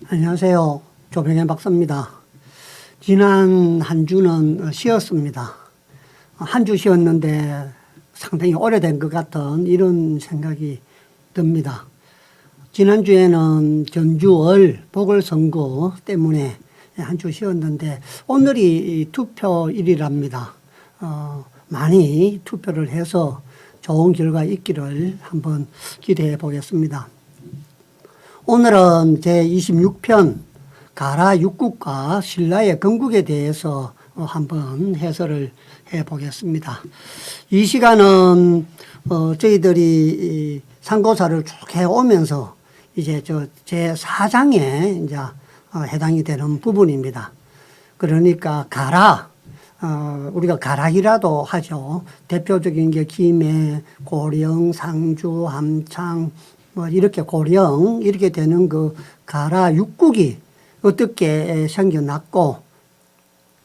안녕하세요. 조병현 박사입니다. 지난 한 주는 쉬었습니다. 한 주 쉬었는데 상당히 오래된 것 같은 이런 생각이 듭니다. 지난주에는 전주월 보궐선거 때문에 한 주 쉬었는데 오늘이 투표일이랍니다. 많이 투표를 해서 좋은 결과 있기를 한번 기대해 보겠습니다. 오늘은 제26편 가라 육국과 신라의 건국에 대해서 한번 해설을 해 보겠습니다. 이 시간은 저희들이 상고사를 쭉 해오면서 이제 제4장에 이제 해당이 되는 부분입니다. 그러니까 가라, 우리가 가락이라도 하죠. 대표적인 게 김해, 고령, 상주, 함창, 뭐 이렇게 고령 이렇게 되는 그 가라 육국이 어떻게 생겨났고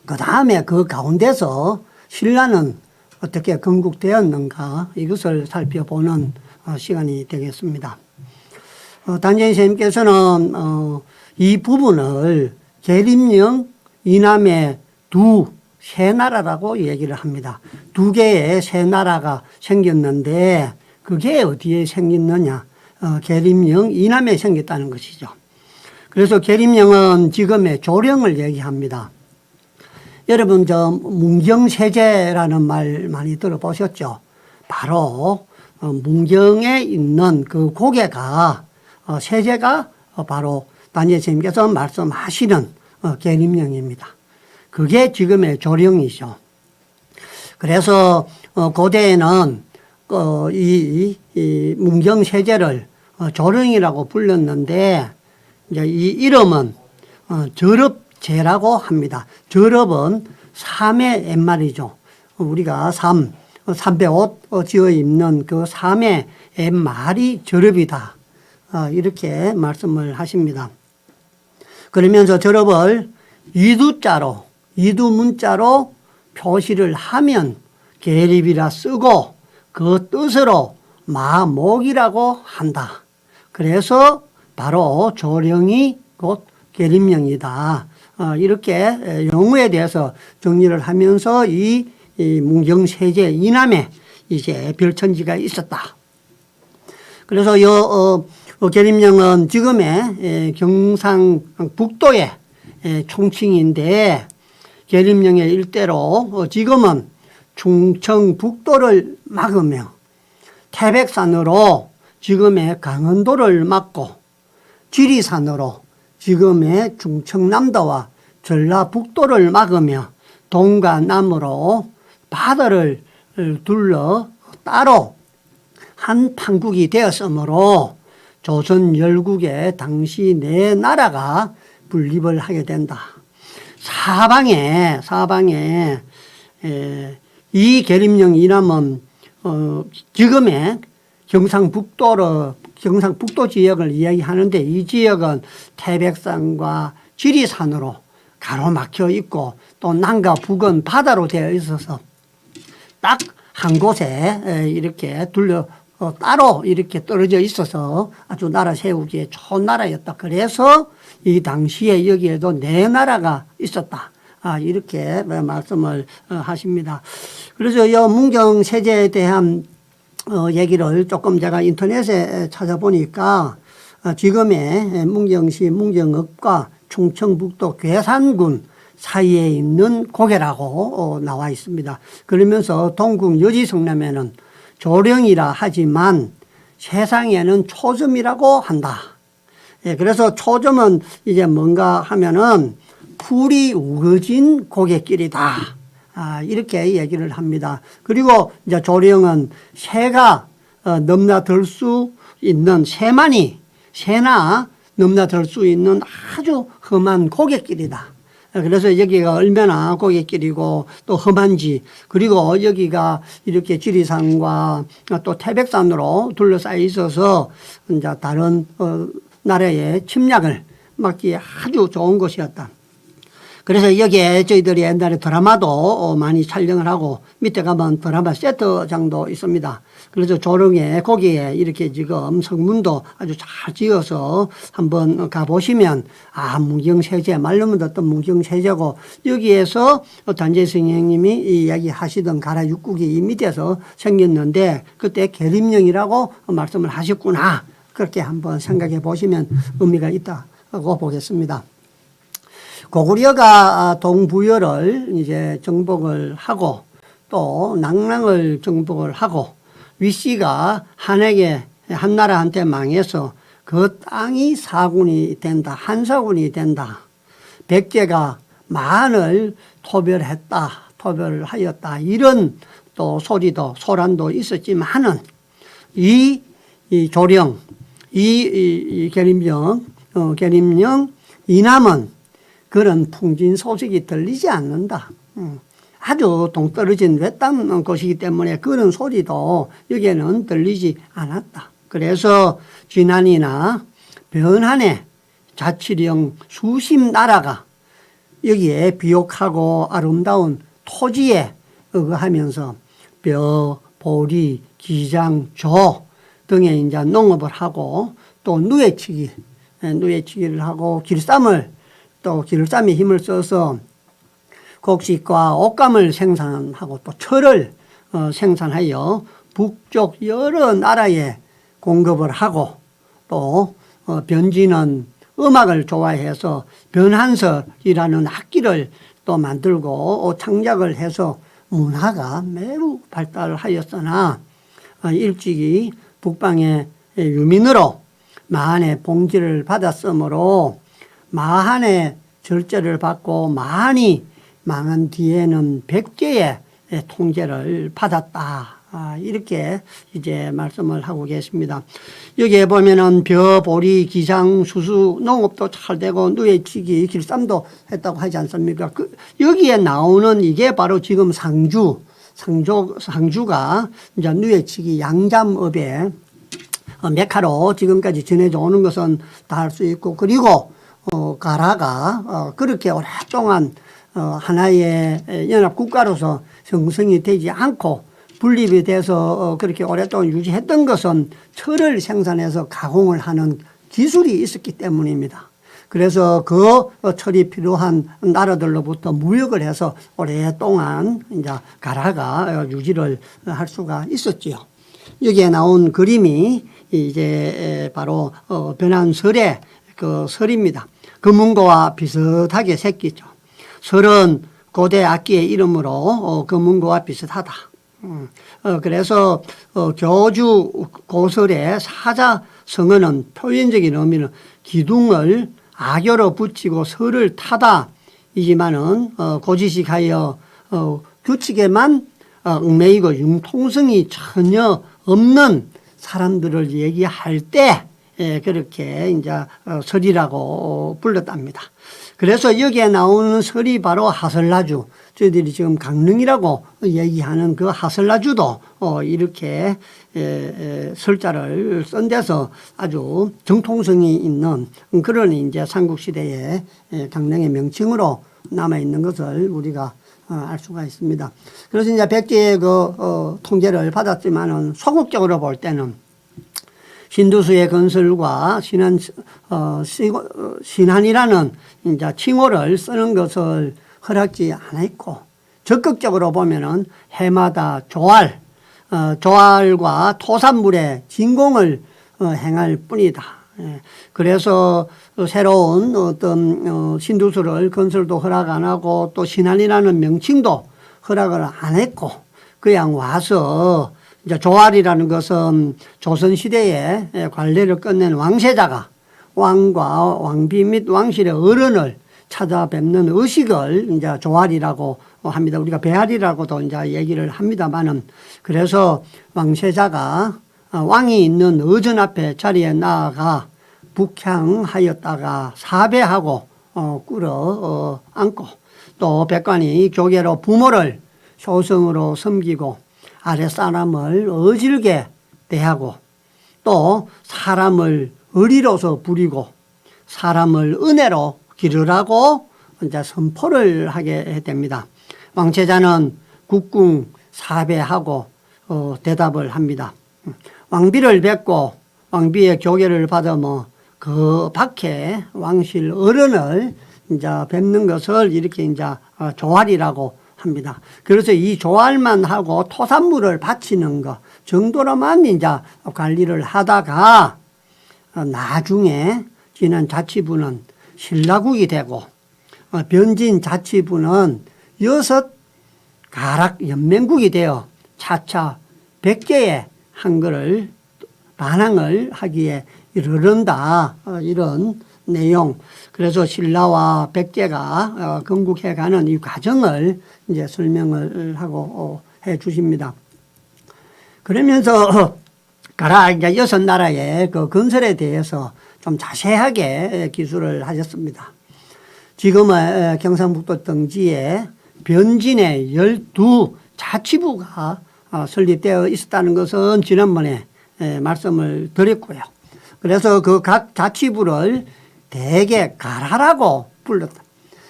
그 다음에 그 가운데서 신라는 어떻게 건국되었는가 이것을 살펴보는 시간이 되겠습니다. 단재인 선생님께서는 이 부분을 계림령 이남의 두 세 나라라고 얘기를 합니다. 두 개의 세 나라가 생겼는데 그게 어디에 생겼느냐? 계림령 이남에 생겼다는 것이죠. 그래서 계림령은 지금의 조령을 얘기합니다. 여러분 문경세제라는 말 많이 들어보셨죠? 바로 문경에 있는 그 고개가 세제가 바로 단재 선생님께서 말씀하시는 계림령입니다. 그게 지금의 조령이죠. 그래서 고대에는 이 문경세제를 조령이라고 불렀는데 이제 이 이름은 절업제라고 합니다. 절업은 삼의 옛말이죠. 우리가 삼배옷 지어 입는 그 삼의 옛말이 절업이다. 이렇게 말씀을 하십니다. 그러면서 절업을 이두문자로 표시를 하면 계립이라 쓰고 그 뜻으로 마목이라고 한다. 그래서 바로 조령이 곧 계림령이다. 이렇게 용어에 대해서 정리를 하면서 이 문경세제 이남에 이제 별천지가 있었다. 그래서 계림령은 지금의 경상북도의 총칭인데 계림령의 일대로 지금은 충청북도를 막으며 태백산으로 지금의 강원도를 막고 지리산으로 지금의 충청남도와 전라북도를 막으며 동과 남으로 바다를 둘러 따로 한 판국이 되었으므로 조선 열국의 당시 네 나라가 분립을 하게 된다. 사방에 이 계림령 이남은 지금의 경상북도 지역을 이야기하는데 이 지역은 태백산과 지리산으로 가로막혀 있고 또 남과 북은 바다로 되어 있어서 딱 한 곳에 이렇게 따로 이렇게 떨어져 있어서 아주 나라 세우기에 좋은 나라였다. 그래서 이 당시에 여기에도 네 나라가 있었다. 이렇게 말씀을 하십니다. 그래서 이 문경세제에 대한 얘기를 조금 제가 인터넷에 찾아보니까 지금의 문경시 문경읍과 충청북도 괴산군 사이에 있는 고개라고 나와 있습니다. 그러면서 동국 여지성남에는 조령이라 하지만 세상에는 초점이라고 한다. 그래서 초점은 이제 뭔가 하면은 풀이 우거진 고갯길이다. 이렇게 얘기를 합니다. 그리고 이제 조령은 새가 넘나들 수 있는 새나 넘나들 수 있는 아주 험한 고갯길이다. 그래서 여기가 얼마나 고갯길이고 또 험한지 그리고 여기가 이렇게 지리산과 또 태백산으로 둘러싸여 있어서 이제 다른 나라의 침략을 막기에 아주 좋은 곳이었다. 그래서 여기에 저희들이 옛날에 드라마도 많이 촬영을 하고 밑에 가면 드라마 세트장도 있습니다. 그래서 조릉에 거기에 이렇게 지금 성문도 아주 잘 지어서 한번 가보시면 문경세제 말로만 듣던 문경세제고 여기에서 단재 선생님이 이야기하시던 가라 육국이 이 밑에서 생겼는데 그때 계림령이라고 말씀을 하셨구나. 그렇게 한번 생각해 보시면 의미가 있다고 보겠습니다. 고구려가 동부여를 이제 정복을 하고 또 낙랑을 정복을 하고 위씨가 한에게 한나라한테 망해서 그 땅이 사군이 된다. 한사군이 된다. 백제가 만을 토벌을 하였다. 이런 또 소리도 소란도 있었지만은 이 조령 이 계림령 이남은 그런 풍진 소식이 들리지 않는다. 아주 동떨어진 외딴 곳이기 때문에 그런 소리도 여기에는 들리지 않았다. 그래서 진안이나 변한의 자치령 수십 나라가 여기에 비옥하고 아름다운 토지에 의거하면서 벼, 보리, 기장, 조 등의 이제 농업을 하고 또 누에치기를 하고 길쌈에 힘을 써서 곡식과 옷감을 생산하고 또 철을 생산하여 북쪽 여러 나라에 공급을 하고 또 변지는 음악을 좋아해서 변한설이라는 악기를 또 만들고 창작을 해서 문화가 매우 발달하였으나 일찍이 북방의 유민으로 마한의 봉지를 받았으므로 마한의 절제를 받고 마한이 망한 뒤에는 백제의 통제를 받았다. 이렇게 이제 말씀을 하고 계십니다. 여기에 보면은 벼, 보리, 기상, 수수, 농업도 잘 되고 누에치기, 길쌈도 했다고 하지 않습니까? 여기에 나오는 이게 바로 지금 상주가 이제 누에치기 양잠업의 메카로 지금까지 전해져 오는 것은 다 할 수 있고 그리고 가라가 그렇게 오랫동안 하나의 연합국가로서 형성이 되지 않고 분립이 돼서 그렇게 오랫동안 유지했던 것은 철을 생산해서 가공을 하는 기술이 있었기 때문입니다. 그래서 그 철이 필요한 나라들로부터 무역을 해서 오랫동안 이제 가라가 유지를 할 수가 있었지요. 여기에 나온 그림이 이제 바로 변한설의 그 설입니다. 금문고와 비슷하게 새기죠. 설은 고대 악기의 이름으로 금문고와 비슷하다. 그래서 교주 고설의 사자 성어는 표현적인 의미는 기둥을 악교로 붙이고 설을 타다 이지만은 고지식하여 규칙에만 얽매이고 융통성이 전혀 없는 사람들을 얘기할 때 그렇게 이제 설이라고 불렀답니다. 그래서 여기에 나오는 설이 바로 하설나주, 저희들이 지금 강릉이라고 얘기하는 그 하설나주도 이렇게 설자를 쓴 데서 아주 정통성이 있는 그런 이제 삼국시대의 강릉의 명칭으로 남아있는 것을 우리가 알 수가 있습니다. 그래서 이제 백제의 그 통제를 받았지만은 소극적으로 볼 때는 신두수의 건설과 신한이라는 이제 칭호를 쓰는 것을 허락지 않았고 적극적으로 보면은 해마다 조알과 토산물의 진공을 행할 뿐이다. 그래서 새로운 어떤 신두수를 건설도 허락 안 하고 또 신한이라는 명칭도 허락을 안 했고 그냥 와서 이제 조알이라는 것은 조선시대에 관례를 끝낸 왕세자가 왕과 왕비 및 왕실의 어른을 찾아뵙는 의식을 이제 조알이라고 합니다. 우리가 배알이라고도 이제 얘기를 합니다만은 그래서 왕세자가 왕이 있는 의전 앞에 자리에 나아가 북향하였다가 사배하고 끌어 안고 또 백관이 교계로 부모를 효성으로 섬기고 아랫사람을 어질게 대하고 또 사람을 의리로서 부리고 사람을 은혜로 기르라고 이제 선포를 하게 됩니다. 왕채자는 국궁 사배하고 대답을 합니다. 왕비를 뵙고 왕비의 교계를 받으며 그 밖에 왕실 어른을 이제 뵙는 것을 이렇게 이제 조활이라고 합니다. 그래서 이 조활만 하고 토산물을 바치는 것 정도로만 이제 관리를 하다가 나중에 지난 자치부는 신라국이 되고 변진 자치부는 6 가락 연맹국이 되어 차차 100개의 한글을 반항을 하기에 이르른다. 이런 내용. 그래서 신라와 백제가 건국해가는 이 과정을 이제 설명을 하고 해 주십니다. 그러면서 가라 이제 6 나라의 그 건설에 대해서 좀 자세하게 기술을 하셨습니다. 지금의 경상북도 등지에 변진의 12 자치부가 설립되어 있었다는 것은 지난번에 말씀을 드렸고요. 그래서 그 각 자치부를 대개 가라라고 불렀다.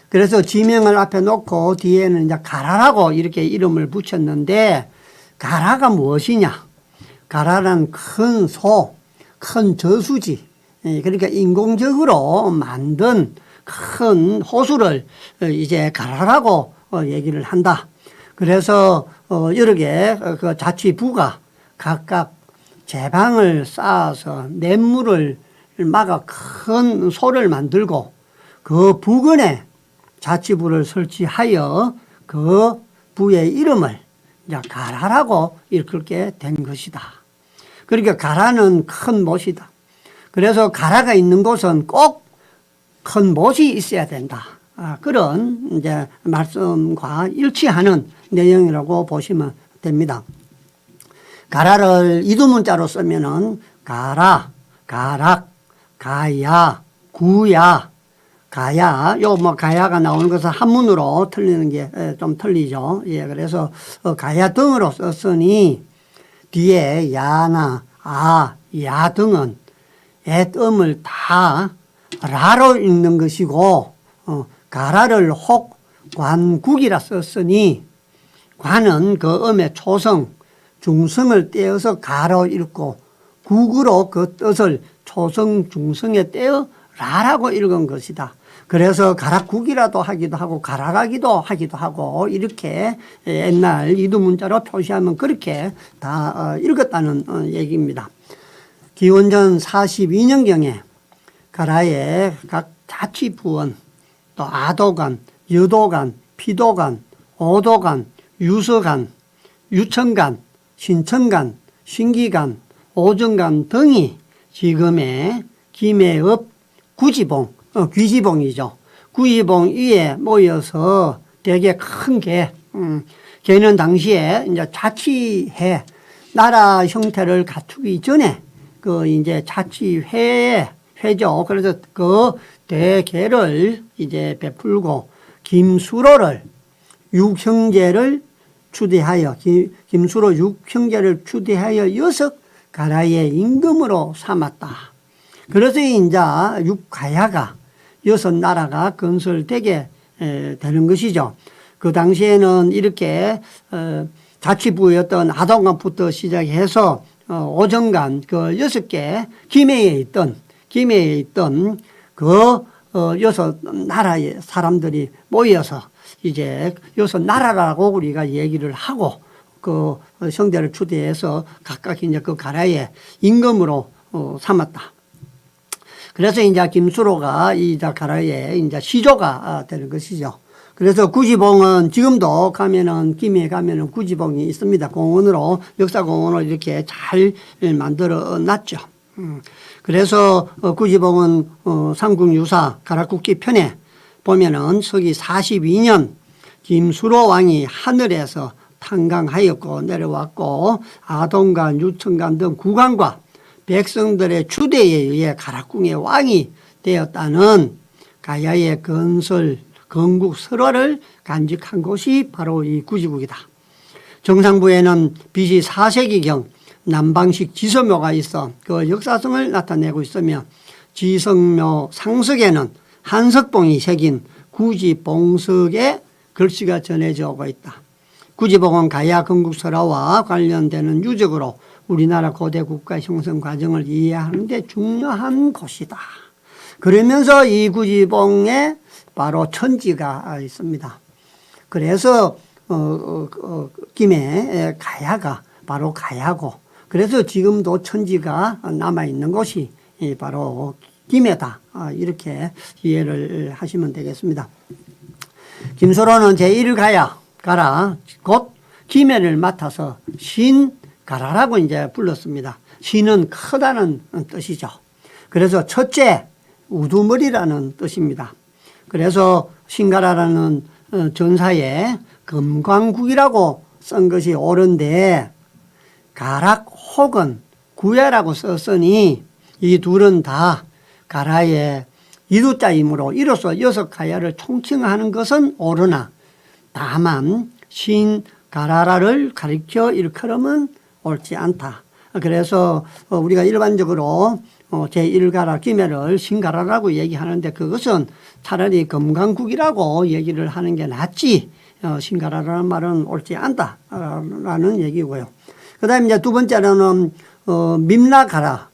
그래서 지명을 앞에 놓고 뒤에는 이제 가라라고 이렇게 이름을 붙였는데 가라가 무엇이냐? 가라는 큰 소, 큰 저수지, 그러니까 인공적으로 만든 큰 호수를 이제 가라라고 얘기를 한다. 그래서 여러 개 그 자치부가 각각 제방을 쌓아서 냇물을 막아 큰 소를 만들고 그 부근에 자치부를 설치하여 그 부의 이름을 이제 가라라고 이렇게 된 것이다. 그러니까 가라는 큰 못이다. 그래서 가라가 있는 곳은 꼭 큰 못이 있어야 된다. 그런 이제 말씀과 일치하는 내용이라고 보시면 됩니다. 가라를 이두문자로 쓰면은 가라, 가락, 가야, 구야, 가야. 요 뭐 가야가 나오는 것은 한문으로 틀리는 게 좀 틀리죠. 예, 그래서 가야 등으로 썼으니 뒤에 야나 야 등은 애음을 다 라로 읽는 것이고 가라를 혹 관국이라 썼으니 관은 그 음의 초성 중성을 떼어서 가로 읽고 국으로 그 뜻을 초성 중성에 떼어 라라고 읽은 것이다. 그래서 가락국이라도 하기도 하고 가라가기도 하기도 하고 이렇게 옛날 이두문자로 표시하면 그렇게 다 읽었다는 얘기입니다. 기원전 42년경에 가라의 각 자치부원 또 아도간, 여도간, 피도간, 오도간, 유서간, 유천간, 신천간, 신기간, 오정간 등이 지금의 김해읍 구지봉, 귀지봉이죠. 구지봉 위에 모여서 되게 큰 개, 개는 당시에 이제 자치회, 나라 형태를 갖추기 전에 그 이제 자치회의 회죠. 그래서 그 대개를 이제 베풀고 김수로를 6형제를 추대하여 김수로 6형제를 추대하여 6 가라의 임금으로 삼았다. 그래서 이제 6가야가 6 나라가 건설되게 되는 것이죠. 그 당시에는 이렇게 자치부였던 아동간부터 시작해서 오정간 그 6개 김해에 있던 그 6 나라의 사람들이 모여서 이제 6 나라라고 우리가 얘기를 하고 그 성대를 추대해서 각각 이제 그 가라의 임금으로 삼았다. 그래서 이제 김수로가 이 가라의 이제 시조가 되는 것이죠. 그래서 구지봉은 지금도 가면은 김해에 가면은 구지봉이 있습니다. 공원으로 역사공원을 이렇게 잘 만들어 놨죠. 그래서 구지봉은 삼국유사 가락국기 편에 보면은 서기 42년 김수로 왕이 하늘에서 탄강하였고 내려왔고 아동간, 유천간 등 국왕과 백성들의 추대에 의해 가락궁의 왕이 되었다는 가야의 건설 건국 설화를 간직한 곳이 바로 이 구지국이다. 정상부에는 BC 4세기경 남방식 지서묘가 있어 그 역사성을 나타내고 있으며 지성묘 상석에는 한석봉이 새긴 구지봉석에 글씨가 전해져 오고 있다. 구지봉은 가야 건국설화와 관련되는 유적으로 우리나라 고대 국가 형성 과정을 이해하는 데 중요한 곳이다. 그러면서 이 구지봉에 바로 천지가 있습니다. 그래서 김해 가야가 바로 가야고, 그래서 지금도 천지가 남아있는 곳이 바로 김해다. 이렇게 이해를 하시면 되겠습니다. 김소로는 제1가야 가라 곧 김해를 맡아서 신가라라고 이제 불렀습니다. 신은 크다는 뜻이죠. 그래서 첫째 우두머리라는 뜻입니다. 그래서 신가라라는 전사에 금광국이라고 쓴 것이 옳은데 가락 혹은 구야라고 썼으니 이 둘은 다 가라의 이두자이므로 이로써 6가야를 총칭하는 것은 옳으나 다만 신가라를 가리켜 일컬으면 옳지 않다. 그래서 우리가 일반적으로 제1가라 김해를 신가라라고 얘기하는데 그것은 차라리 금강국이라고 얘기를 하는 게 낫지 신가라라는 말은 옳지 않다라는 얘기고요. 그 다음에 이제 두 번째로는 밈나가라.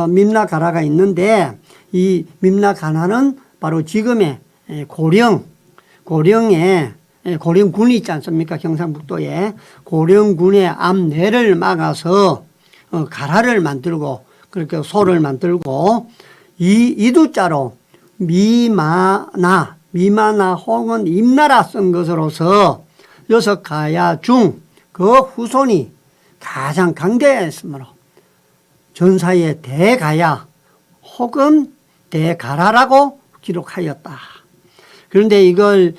밈나가라가 있는데 이 밈나가라는 바로 지금의 고령에 고령군이 있지 않습니까? 경상북도에 고령군의 앞내를 막아서 가라를 만들고 그렇게 소를 만들고 이 이두자로 미마나 혹은 임나라 쓴 것으로서 6가야 중 그 후손이 가장 강대했으므로 전사의 대가야 혹은 대가라라고 기록하였다. 그런데 이걸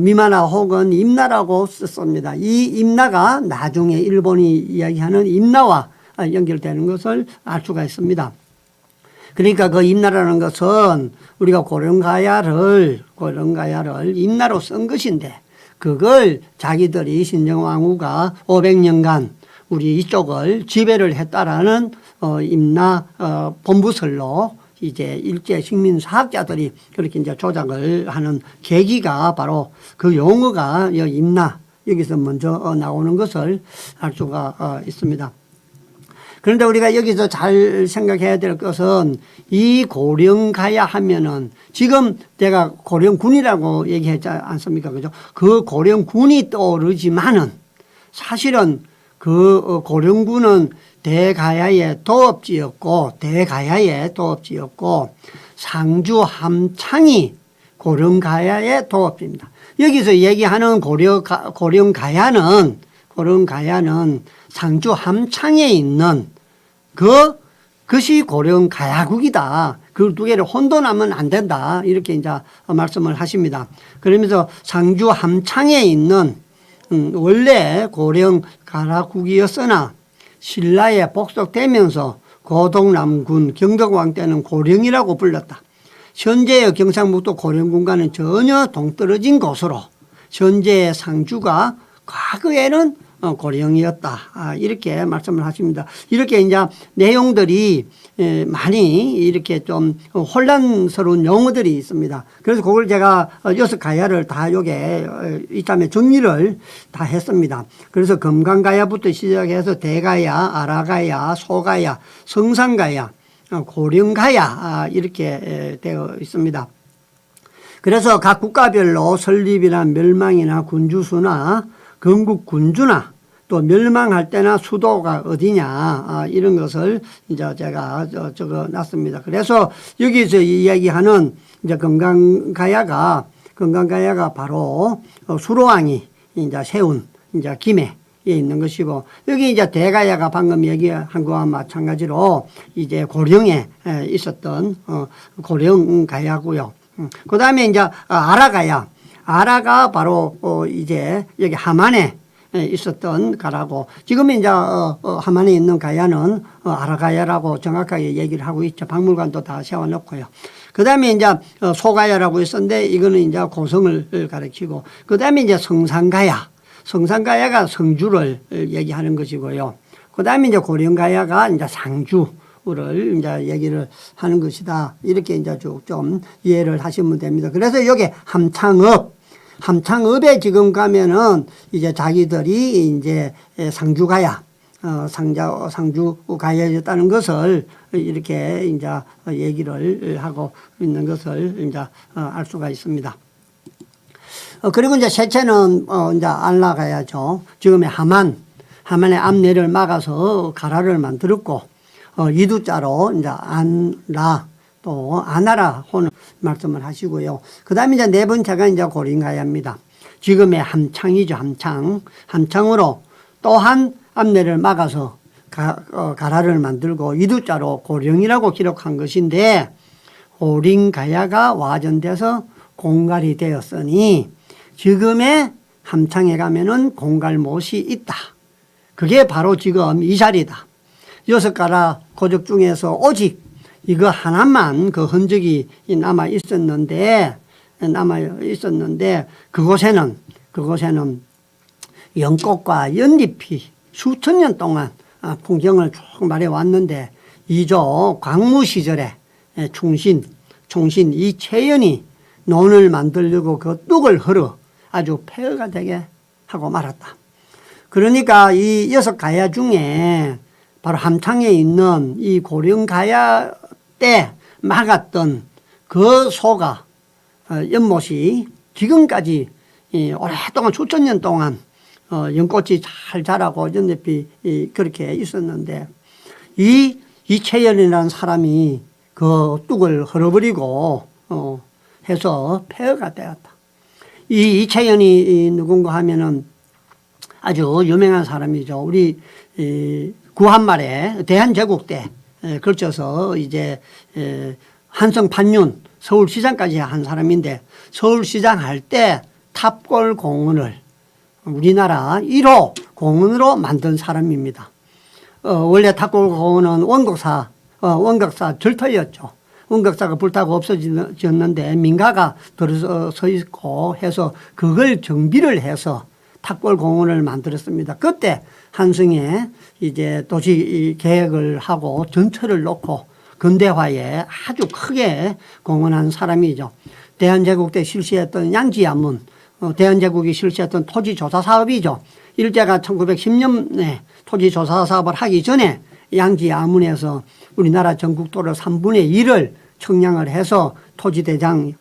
미마나 혹은 임나라고 썼습니다. 이 임나가 나중에 일본이 이야기하는 임나와 연결되는 것을 알 수가 있습니다. 그러니까 그 임나라는 것은 우리가 고령가야를 임나로 쓴 것인데 그걸 자기들이 신정왕후가 500년간 우리 이쪽을 지배를 했다라는 임나 본부설로 이제 일제 식민사학자들이 그렇게 이제 조작을 하는 계기가 바로 그 용어가 임나 여기서 먼저 나오는 것을 알 수가 있습니다. 그런데 우리가 여기서 잘 생각해야 될 것은 이 고령가야 하면은 지금 내가 고령군이라고 얘기했지 않습니까? 그죠? 그 고령군이 떠오르지만은 사실은 그 고령군은 대가야의 도읍지였고 상주 함창이 고령가야의 도읍지입니다. 여기서 얘기하는 고령가야는 상주 함창에 있는 그것이 고령가야국이다. 그 두 개를 혼돈하면 안 된다. 이렇게 이제 말씀을 하십니다. 그러면서 상주 함창에 있는 원래 고령가야국이었으나 신라에 복속되면서 고동남군 경덕왕 때는 고령이라고 불렀다. 현재의 경상북도 고령군과는 전혀 동떨어진 곳으로 현재의 상주가 과거에는 고령이었다. 이렇게 말씀을 하십니다. 이렇게 이제 내용들이 많이 이렇게 좀 혼란스러운 용어들이 있습니다. 그래서 그걸 제가 6가야를 다 요게 이참에 정리를 다 했습니다. 그래서 금강가야부터 시작해서 대가야, 아라가야, 소가야, 성산가야, 고령가야 이렇게 되어 있습니다. 그래서 각 국가별로 설립이나 멸망이나 군주수나 건국 군주나 또 멸망할 때나 수도가 어디냐 이런 것을 이제 제가 적어 놨습니다. 그래서 여기서 이야기하는 이제 금강가야가 바로 수로왕이 이제 세운 이제 김해에 있는 것이고 여기 이제 대가야가 방금 얘기한 거와 마찬가지로 이제 고령에 있었던 고령가야고요. 그 다음에 이제 아라가 바로 이제 여기 함안에 있었던 가라고 지금 이제 함안에 있는 가야는 아라가야라고 정확하게 얘기를 하고 있죠. 박물관도 다 세워놓고요. 그 다음에 이제 소가야라고 있었는데 이거는 이제 고성을 가리키고 그 다음에 이제 성산가야가 성주를 얘기하는 것이고요. 그 다음에 이제 고령가야가 이제 상주 상주를 이제 얘기를 하는 것이다. 이렇게 이제 쭉 좀 이해를 하시면 됩니다. 그래서 여기 함창읍에 지금 가면은 이제 자기들이 이제 상주가야, 상주가야였다는 것을 이렇게 이제 얘기를 하고 있는 것을 이제 알 수가 있습니다. 그리고 이제 셋째는 이제 안라가야죠. 지금의 하만의 앞내를 막아서 가라를 만들었고, 이두자로 이제 안라, 또 아나라 호는 말씀을 하시고요. 그 다음에 이제 네 번째가 이제 고린가야입니다. 지금의 함창이죠. 함창으로 또한 앞내를 막아서 가라를 만들고 이두자로 고령이라고 기록한 것인데, 고린가야가 와전돼서 공갈이 되었으니 지금의 함창에 가면은 공갈못이 있다. 그게 바로 지금 이 자리다. 6가라 고적 중에서 오직 이거 하나만 그 흔적이 남아 있었는데 그곳에는 연꽃과 연잎이 수천 년 동안 풍경을 쭉 말해왔는데, 이조 광무 시절에 충신 이채연이 논을 만들려고 그 뚝을 헐어 아주 폐허가 되게 하고 말았다. 그러니까 이 6가야 중에 바로 함창에 있는 이 고령가야 때 막았던 그 소가, 연못이 지금까지 오랫동안 수천 년 동안 연꽃이 잘 자라고 연잎이 그렇게 있었는데, 이 이채연이라는 사람이 그 뚝을 헐어버리고 해서 폐허가 되었다. 이 이채연이 누군가 하면은 아주 유명한 사람이죠. 우리 구한말에 대한제국 때 걸쳐서 이제 한성 판윤 서울시장까지 한 사람인데, 서울시장 할 때 탑골 공원을 우리나라 1호 공원으로 만든 사람입니다. 원래 탑골 공원은 원곡사 절터였죠. 원곡사가 불타고 없어졌는데 민가가 들어서 있고 해서 그걸 정비를 해서 탑골 공원을 만들었습니다. 그때 한성에 이제 도시 계획을 하고 전철을 놓고 근대화에 아주 크게 공헌한 사람이죠. 대한제국 때 실시했던 양지암문, 대한제국이 실시했던 토지조사 사업이죠. 일제가 1910년에 토지조사 사업을 하기 전에 양지암문에서 우리나라 전국도를 3분의 1을 청량을 해서 토지대장을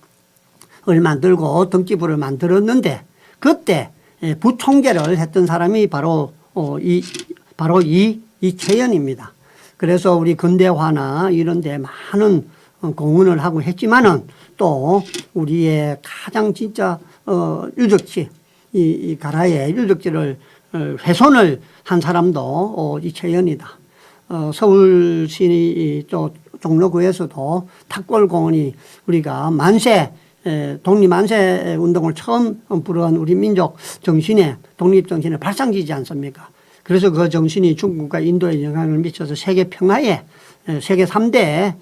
만들고 등기부를 만들었는데, 그때 부총재를 했던 사람이 바로 이채연입니다. 그래서 우리 근대화나 이런 데 많은 공헌을 하고 했지만은 또 우리의 가장 진짜 유적지, 이 가라의 유적지를 훼손을 한 사람도 이채연이다. 서울시 종로구에서도 탑골공원이 우리가 독립만세 운동을 처음 부른 우리 민족 정신의 독립정신의 발상지지 않습니까? 그래서 그 정신이 중국과 인도에 영향을 미쳐서 세계 평화에 세계 3대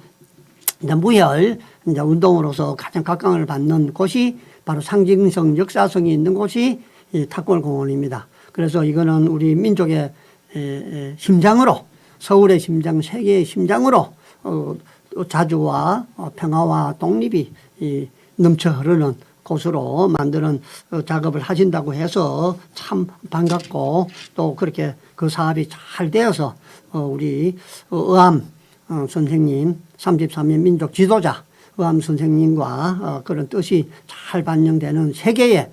무혈 운동으로서 가장 각광을 받는 곳이 바로 상징성, 역사성이 있는 곳이 탑골공원입니다. 그래서 이거는 우리 민족의 심장으로, 서울의 심장, 세계의 심장으로 자주와 평화와 독립이 넘쳐 흐르는 곳으로 만드는 작업을 하신다고 해서 참 반갑고, 또 그렇게 그 사업이 잘 되어서 우리 의암 선생님, 33인 민족 지도자 의암 선생님과 그런 뜻이 잘 반영되는 세계의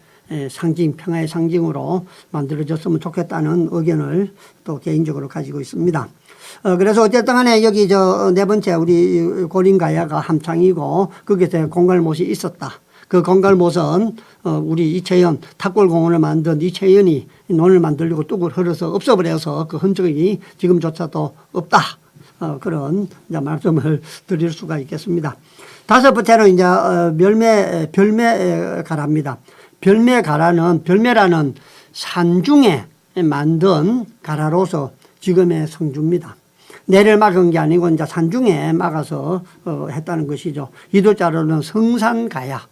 상징, 평화의 상징으로 만들어졌으면 좋겠다는 의견을 또 개인적으로 가지고 있습니다. 그래서 어쨌든 간에 여기 네 번째 우리 고린가야가 함창이고 거기서 공갈못이 있었다. 그 공갈못은 우리 이채연, 탑골공원을 만든 이채연이 논을 만들려고 뚝을 흘러서 없어버려서 그 흔적이 지금조차도 없다. 그런 이제 말씀을 드릴 수가 있겠습니다. 다섯 번째는 이제 별매 가라입니다. 별매 가라는, 별매라는 산중에 만든 가라로서 지금의 성주입니다. 내를 막은 게 아니고 이제 산중에 막아서 했다는 것이죠. 이도자로는 성산가야,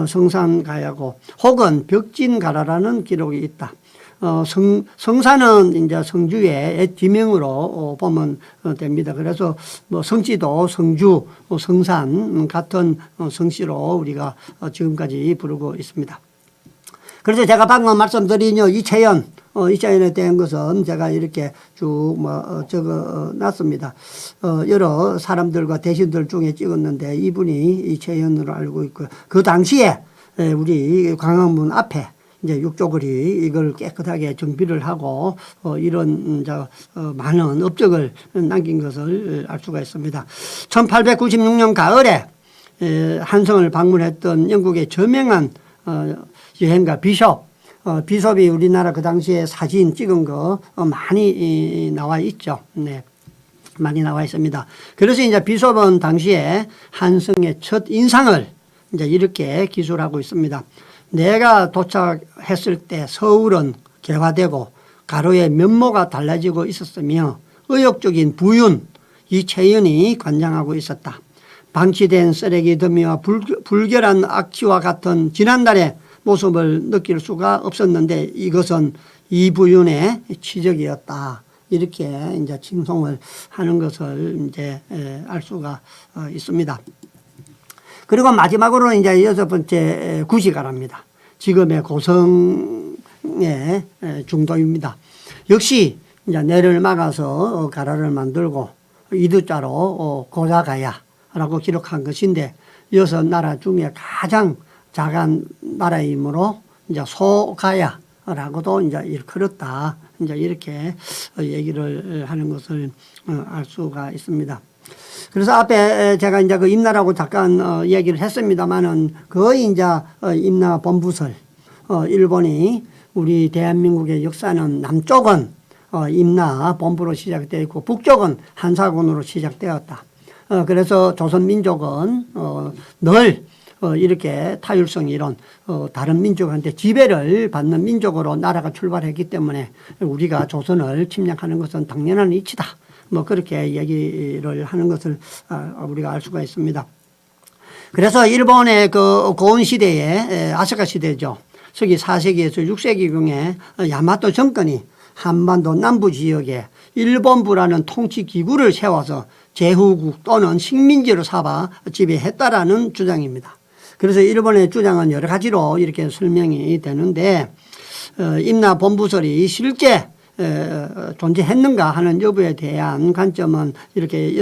성산가야고 혹은 벽진가라라는 기록이 있다. 성사는 이제 성주의 지명으로 보면 됩니다. 그래서 뭐 성지도 성주, 성산 같은 성씨로 우리가 지금까지 부르고 있습니다. 그래서 제가 방금 말씀드린 이채연에 대한 것은 제가 이렇게 쭉 적어 놨습니다. 여러 사람들과 대신들 중에 찍었는데 이분이 이채연으로 알고 있고요. 그 당시에 우리 광화문 앞에 이제 육조거리 이걸 깨끗하게 정비를 하고 이런 많은 업적을 남긴 것을 알 수가 있습니다. 1896년 가을에 한성을 방문했던 영국의 저명한 여행가 비숍이 우리나라 그 당시에 사진 찍은 거 많이 나와 있죠. 네. 많이 나와 있습니다. 그래서 이제 비숍은 당시에 한성의 첫 인상을 이제 이렇게 기술하고 있습니다. 내가 도착했을 때 서울은 개화되고 가로의 면모가 달라지고 있었으며 의욕적인 부윤 이채연이 관장하고 있었다. 방치된 쓰레기 더미와 불결한 악취와 같은 지난날의 모습을 느낄 수가 없었는데 이것은 이부윤의 치적이었다. 이렇게 이제 칭송을 하는 것을 이제 알 수가 있습니다. 그리고 마지막으로는 이제 6번째 구시가라입니다. 지금의 고성의 중도입니다. 역시 이제 내를 막아서 가라를 만들고 이두자로 고자가야라고 기록한 것인데 6나라 중에 가장 작은 나라이므로 이제 소가야라고도 이제 일컬었다. 이제 이렇게 얘기를 하는 것을 알 수가 있습니다. 그래서 앞에 제가 이제 그 임나라고 잠깐 얘기를 했습니다만은 거의 이제 임나 본부설 일본이 우리 대한민국의 역사는 남쪽은 임나 본부로 시작되어 있고 북쪽은 한사군으로 시작되었다. 그래서 조선민족은 늘 이렇게 타율성 이론 다른 민족한테 지배를 받는 민족으로 나라가 출발했기 때문에 우리가 조선을 침략하는 것은 당연한 이치다. 뭐 그렇게 얘기를 하는 것을 우리가 알 수가 있습니다. 그래서 일본의 그 고은 시대에 아사카 시대죠. 서기 4세기에서 6세기경에 야마토 정권이 한반도 남부 지역에 일본부라는 통치 기구를 세워서 제후국 또는 식민지로 삼아 지배했다라는 주장입니다. 그래서 일본의 주장은 여러 가지로 이렇게 설명이 되는데 임나 본부설이 실제 존재했는가 하는 여부에 대한 관점은 이렇게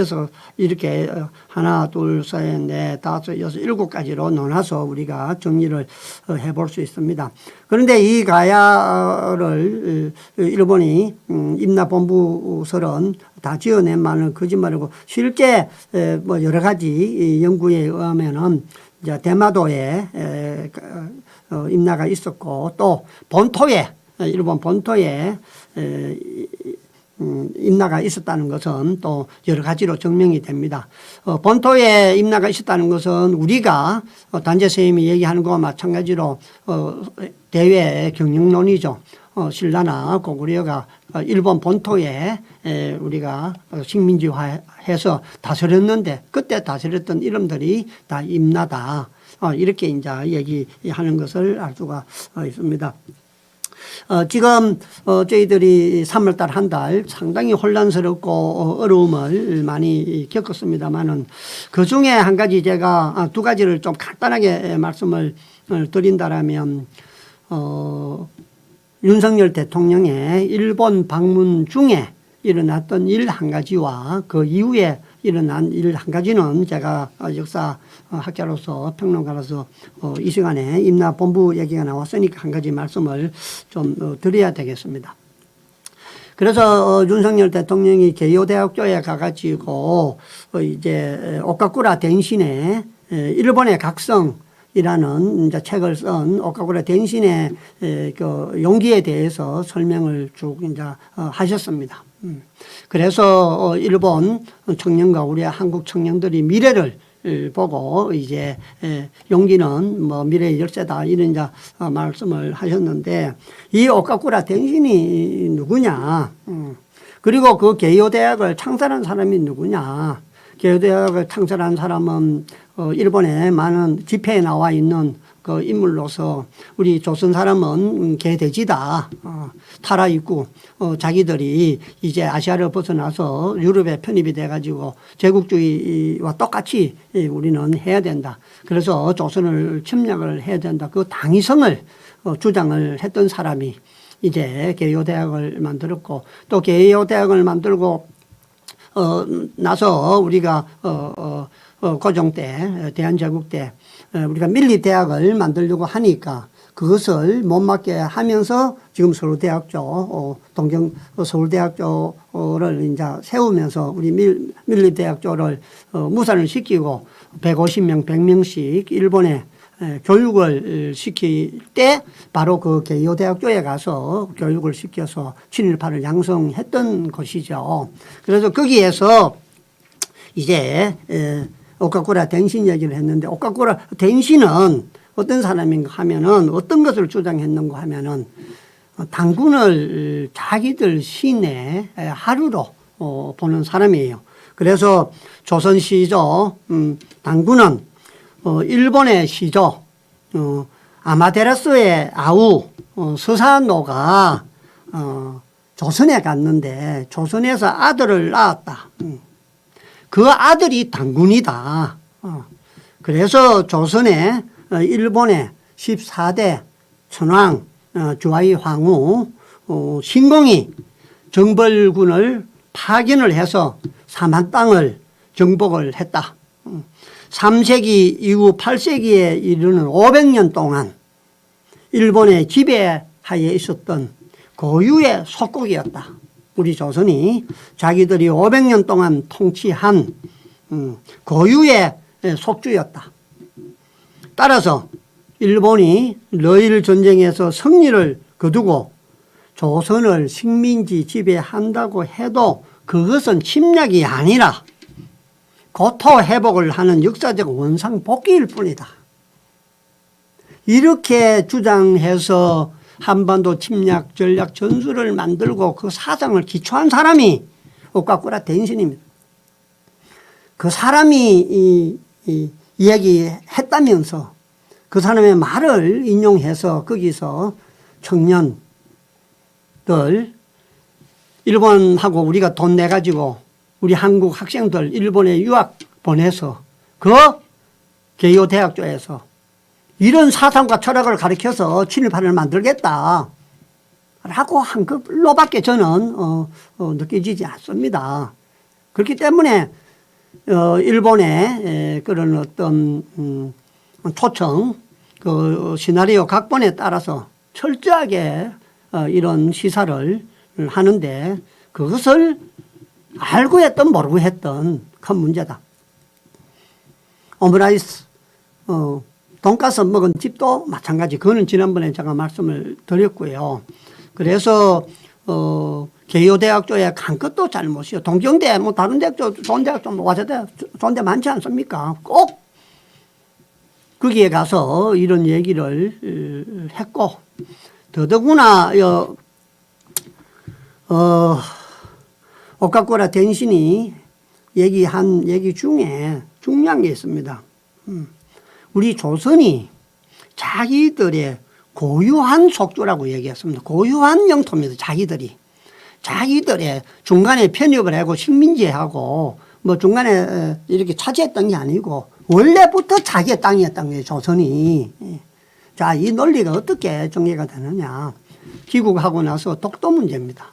하나, 둘, 셋, 넷, 다섯, 여섯, 일곱 가지로 나눠서 우리가 정리를 해볼 수 있습니다. 그런데 이 가야를 일본이 임나 본부설은 다 지어낸 말은 거짓말이고 실제 뭐 여러 가지 연구에 의하면은 대마도에 임나가 있었고 또 본토에 일본 본토에 임나가 있었다는 것은 또 여러 가지로 증명이 됩니다. 본토에 임나가 있었다는 것은 우리가 단재 선생님이 얘기하는 것과 마찬가지로 대외 경영론이죠. 신라나 고구려가 일본 본토에 우리가 식민지화해서 다스렸는데 그때 다스렸던 이름들이 다 임나다. 이렇게 이제 얘기하는 것을 알 수가 있습니다. 지금 저희들이 3월달 한 달 상당히 혼란스럽고 어려움을 많이 겪었습니다만은 그 중에 한 가지 제가 두 가지를 좀 간단하게 말씀을 드린다라면 윤석열 대통령의 일본 방문 중에 일어났던 일 한 가지와 그 이후에 일어난 일 한 가지는 제가 역사학자로서 평론가로서 이 시간에 임나 본부 얘기가 나왔으니까 한 가지 말씀을 좀 드려야 되겠습니다. 그래서 윤석열 대통령이 개요대학교에 가가지고 이제 오카쿠라 덴신의 일본의 각성이라는 이제 책을 쓴 오카쿠라 덴신의 그 용기에 대해서 설명을 쭉 이제 하셨습니다. 그래서 일본 청년과 우리 한국 청년들이 미래를 보고 이제 용기는 뭐 미래의 열쇠다 이런 이제 말씀을 하셨는데 이 오카쿠라 덴신이 누구냐 그리고 그 개요대학을 창설한 사람이 누구냐 개요대학을 창설한 사람은 일본에 많은 집회에 나와 있는 그 인물로서 우리 조선 사람은 개돼지다. 타라 있고 자기들이 이제 아시아를 벗어나서 유럽에 편입이 돼가지고 제국주의와 똑같이 우리는 해야 된다. 그래서 조선을 침략을 해야 된다. 그 당위성을 주장을 했던 사람이 이제 개요대학을 만들었고 또 개요대학을 만들고 나서 우리가 고종 때 대한제국 때 우리가 밀리대학을 만들려고 하니까 그것을 못 맞게 하면서 지금 서울대학교 동경 서울대학교를 이제 세우면서 우리 밀리대학교를 무산을 시키고 150명 100명씩 일본에 교육을 시킬 때 바로 그 개요대학교에 가서 교육을 시켜서 친일파를 양성했던 것이죠. 그래서 거기에서 이제 오카쿠라 댕신 얘기를 했는데 오카쿠라 댕신은 어떤 사람인가 하면은 어떤 것을 주장했는가 하면은 당군을 자기들 시내 하루로 보는 사람이에요. 그래서 조선 시조 당군은 일본의 시조 아마테라스의 아우 스사노가 조선에 갔는데 조선에서 아들을 낳았다. 그 아들이 당군이다. 그래서 조선에 일본의 14대 천황 주하이 황후 신공이 정벌군을 파견을 해서 삼한 땅을 정복을 했다. 3세기 이후 8세기에 이르는 500년 동안 일본의 지배하에 있었던 고유의 속국이었다. 우리 조선이 자기들이 500년 동안 통치한 고유의 속주였다. 따라서 일본이 러일 전쟁에서 승리를 거두고 조선을 식민지 지배한다고 해도 그것은 침략이 아니라 고토 회복을 하는 역사적 원상 복귀일 뿐이다. 이렇게 주장해서 한반도 침략 전략 전술을 만들고 그 사상을 기초한 사람이 오카쿠라 댕신입니다. 그 사람이 이야기했다면서 그 사람의 말을 인용해서 거기서 청년들 일본하고 우리가 돈 내가지고 우리 한국 학생들 일본에 유학 보내서 그 개요대학교에서 이런 사상과 철학을 가르쳐서 친일파를 만들겠다 라고 한 것로밖에 저는 느껴지지 않습니다. 그렇기 때문에 일본의 그런 어떤 초청 그 시나리오 각본에 따라서 철저하게 이런 시사를 하는데 그것을 알고 했던 모르고 했던 큰 문제다. 오므라이스 돈가스 먹은 집도 마찬가지. 그거는 지난번에 제가 말씀을 드렸고요. 그래서 개요대학교에 간 것도 잘못이요. 동경대 뭐 다른 대학교 좋은 대학교 뭐 와서대 좋은 데 많지 않습니까? 꼭 거기에 가서 이런 얘기를 했고 더더구나 오카쿠라 댕신이 얘기한 얘기 중에 중요한 게 있습니다. 우리 조선이 자기들의 고유한 속주라고 얘기했습니다. 고유한 영토입니다. 자기들의 중간에 편입을 하고 식민지하고 뭐 중간에 이렇게 차지했던 게 아니고 원래부터 자기의 땅이었던 거예요. 조선이. 자, 이 논리가 어떻게 정리가 되느냐. 귀국하고 나서 독도 문제입니다.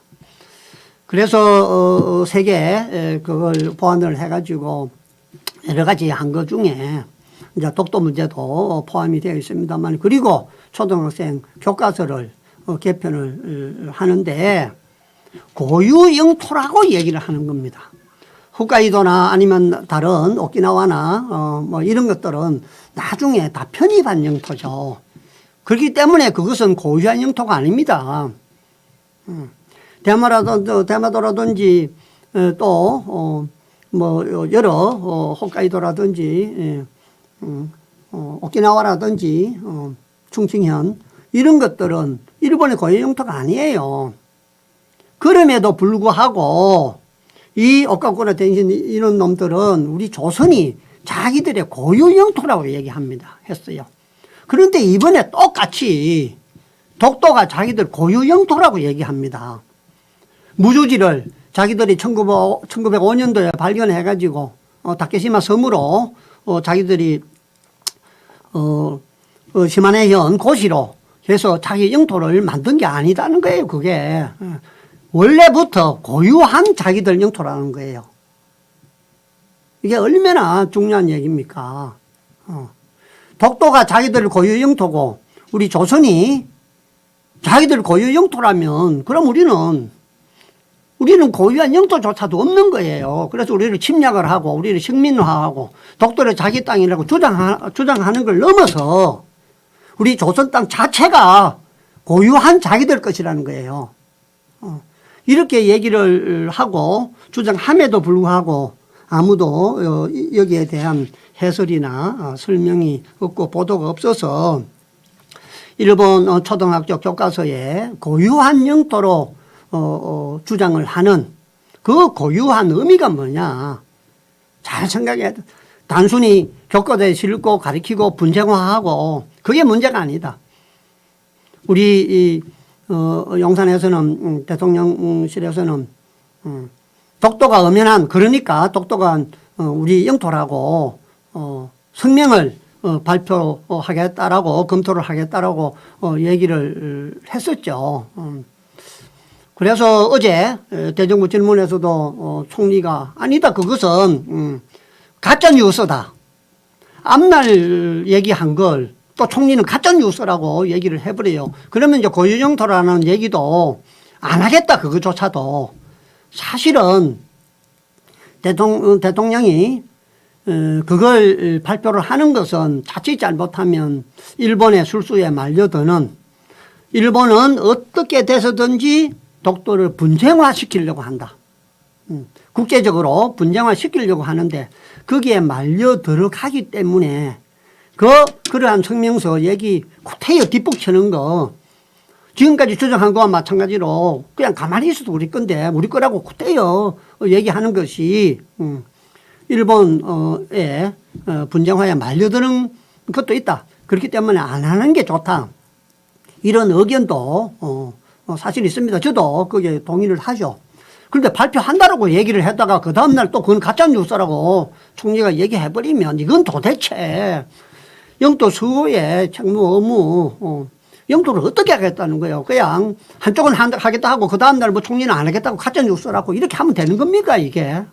그래서 세계 그걸 보완을 해가지고 여러 가지 한 것 중에 이제 독도 문제도 포함이 되어 있습니다만 그리고 초등학생 교과서를 개편을 하는데 고유 영토라고 얘기를 하는 겁니다. 홋카이도나 아니면 다른 오키나와나 뭐 이런 것들은 나중에 다 편입한 영토죠. 그렇기 때문에 그것은 고유한 영토가 아닙니다. 대마도라든지 또 뭐 여러 홋카이도라든지 오키나와라든지 충칭현 이런 것들은 일본의 고유 영토가 아니에요. 그럼에도 불구하고 이 오카쿠라 댕신 이런 놈들은 우리 조선이 자기들의 고유 영토라고 얘기합니다. 했어요. 그런데 이번에 똑같이 독도가 자기들 고유 영토라고 얘기합니다. 무주지를 자기들이 1905년도에 발견해가지고 다케시마 섬으로 자기들이 시마네현 고시로 해서 자기 영토를 만든 게 아니다는 거예요. 그게 원래부터 고유한 자기들 영토라는 거예요. 이게 얼마나 중요한 얘기입니까? 독도가 자기들 고유 영토고 우리 조선이 자기들 고유 영토라면 그럼 우리는 고유한 영토조차도 없는 거예요. 그래서 우리를 침략을 하고 우리를 식민화하고 독도를 자기 땅이라고 주장하는 걸 넘어서 우리 조선 땅 자체가 고유한 자기들 것이라는 거예요. 이렇게 얘기를 하고 주장함에도 불구하고 아무도 여기에 대한 해설이나 설명이 없고 보도가 없어서 일본 초등학교 교과서에 고유한 영토로 주장을 하는 그 고유한 의미가 뭐냐. 잘 생각해야 돼. 단순히 교과서에 실고 가르치고 분쟁화하고 그게 문제가 아니다. 우리 용산에서는 대통령실에서는 독도가 엄연한 그러니까 독도가 우리 영토라고 성명을 발표하겠다라고 검토를 하겠다라고 얘기를 했었죠. 그래서 어제 대정부 질문에서도 총리가 아니다 그것은 가짜 뉴스다. 앞날 얘기한 걸 또 총리는 가짜 뉴스라고 얘기를 해버려요. 그러면 이제 고유 영토라는 얘기도 안 하겠다 그거조차도. 사실은 대통령이 그걸 발표를 하는 것은 자칫 잘못하면 일본의 술수에 말려드는 일본은 어떻게 돼서든지 독도를 분쟁화시키려고 한다. 국제적으로 분쟁화시키려고 하는데 거기에 말려 들어가기 때문에 그러한 성명서 얘기 구태여 뒷북 치는 거 지금까지 주장한 거와 마찬가지로 그냥 가만히 있어도 우리 건데 우리 거라고 구태여 얘기하는 것이 일본의 분쟁화에 말려드는 것도 있다. 그렇기 때문에 안 하는 게 좋다. 이런 의견도 사실 있습니다. 저도 그게 동의를 하죠. 그런데 발표한다라고 얘기를 했다가 그 다음날 또 그건 가짜뉴스라고 총리가 얘기해버리면 이건 도대체 영토 수호의 책무 의무 영토를 어떻게 하겠다는 거예요. 그냥 한쪽은 하겠다 하고 그 다음날 뭐 총리는 안 하겠다고 가짜뉴스라고 이렇게 하면 되는 겁니까 이게.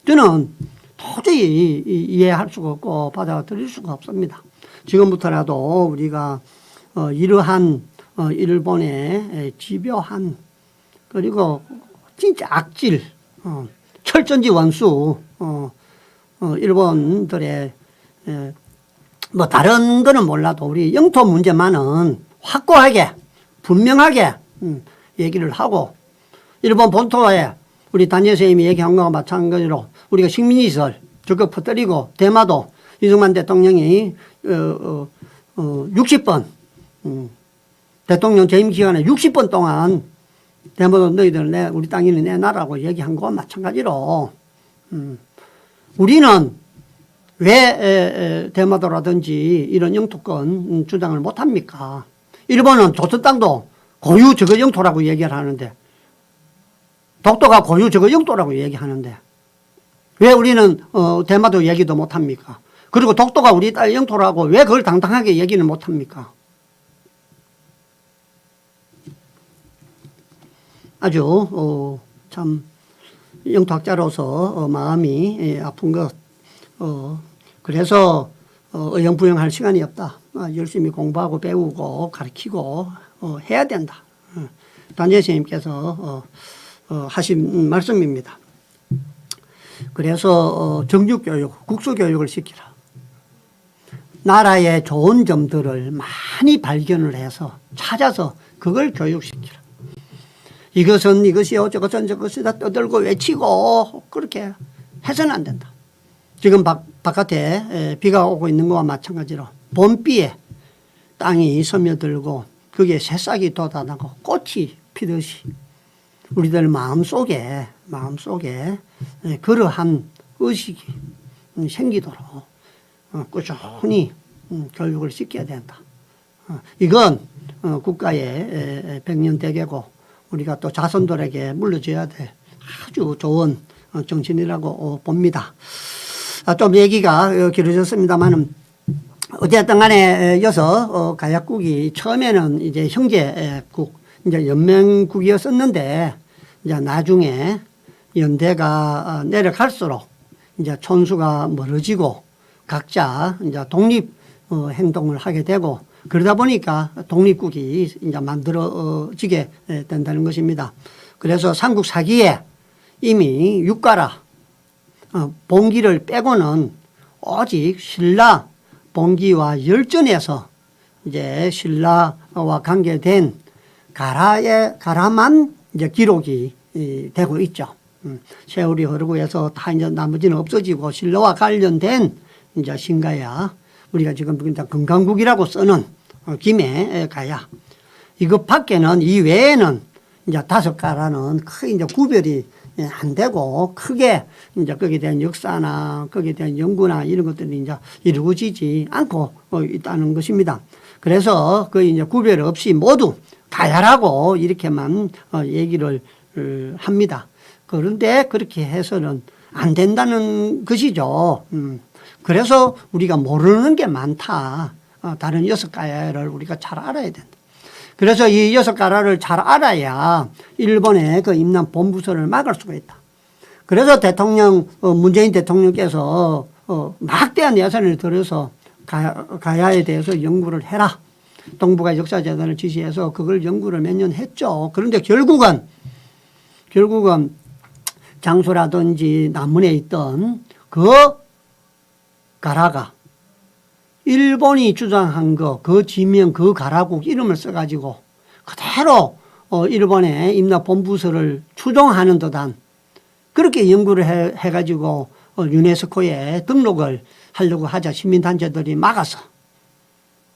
저는 도저히 이해할 수가 없고 받아들일 수가 없습니다. 지금부터라도 우리가 이러한 일본의 집요한 그리고 진짜 악질 철전지 원수 일본들의 뭐 다른 거는 몰라도 우리 영토 문제만은 확고하게 분명하게 얘기를 하고 일본 본토에 우리 단재 선생님이 얘기한 거와 마찬가지로 우리가 식민지시설 적극 퍼뜨리고 대마도 이승만 대통령이 60번 대통령 재임 기간에 60번 동안 대마도 너희들 우리 땅이니 내놔라고 얘기한 거와 마찬가지로 우리는 왜 대마도라든지 이런 영토권 주장을 못합니까? 일본은 조선 땅도 고유 저거 영토라고 얘기를 하는데 독도가 고유 저거 영토라고 얘기하는데 왜 우리는 대마도 얘기도 못합니까? 그리고 독도가 우리 딸 영토라고 왜 그걸 당당하게 얘기는 못합니까? 아주 참 영토학자로서 마음이 아픈 것. 그래서 어영부영할 시간이 없다. 열심히 공부하고 배우고 가르치고 해야 된다. 단재 선생님께서 하신 말씀입니다. 그래서 정규교육, 국수교육을 시키라. 나라의 좋은 점들을 많이 발견을 해서 찾아서 그걸 교육시키라. 이것은 이것이요 저것은 저것이다 떠들고 외치고 그렇게 해서는 안 된다. 지금 바깥에 비가 오고 있는 것과 마찬가지로 봄비에 땅이 스며들고 거기에 새싹이 돋아나고 꽃이 피듯이 우리들 마음속에 그러한 의식이 생기도록 꾸준히 교육을 시켜야 된다. 이건 국가의 백년대계고 우리가 또 자손들에게 물려줘야 될 아주 좋은 정신이라고 봅니다. 좀 얘기가 길어졌습니다만은 어쨌든 간에 이어서 가약국이 처음에는 이제 형제국, 이제 연맹국이었었는데 이제 나중에 연대가 내려갈수록 이제 촌수가 멀어지고 각자 이제 독립 행동을 하게 되고 그러다 보니까 독립국이 이제 만들어지게 된다는 것입니다. 그래서 삼국 사기에 이미 육가라 봉기를 빼고는 오직 신라 봉기와 열전에서 이제 신라와 관계된 가라만 이제 기록이 되고 있죠. 세월이 흐르고 해서 다 이제 나머지는 없어지고 신라와 관련된 이제 신가야 우리가 지금 건강국이라고 쓰는 김해 가야 이것 밖에는 이 외에는 이제 5가라는 크게 이제 구별이 안 되고 크게 이제 거기에 대한 역사나 거기에 대한 연구나 이런 것들이 이제 이루어지지 않고 있다는 것입니다. 그래서 그 이제 구별 없이 모두 가야라고 이렇게만 얘기를 합니다. 그런데 그렇게 해서는 안 된다는 것이죠. 그래서 우리가 모르는 게 많다. 다른 6가야를 우리가 잘 알아야 된다. 그래서 이 6가라를 잘 알아야 일본의 그 임남 본부설을 막을 수가 있다. 그래서 문재인 대통령께서 막대한 예산을 들여서 가야에 대해서 연구를 해라. 동북아 역사재단을 지시해서 그걸 연구를 몇 년 했죠. 그런데 결국은 장수라든지 남문에 있던 그 가라가 일본이 주장한 그 지명 그 가라국 이름을 써가지고 그대로 일본의 임나본부설을 추종하는 듯한 그렇게 연구를 해가지고 유네스코에 등록을 하려고 하자 시민단체들이 막아서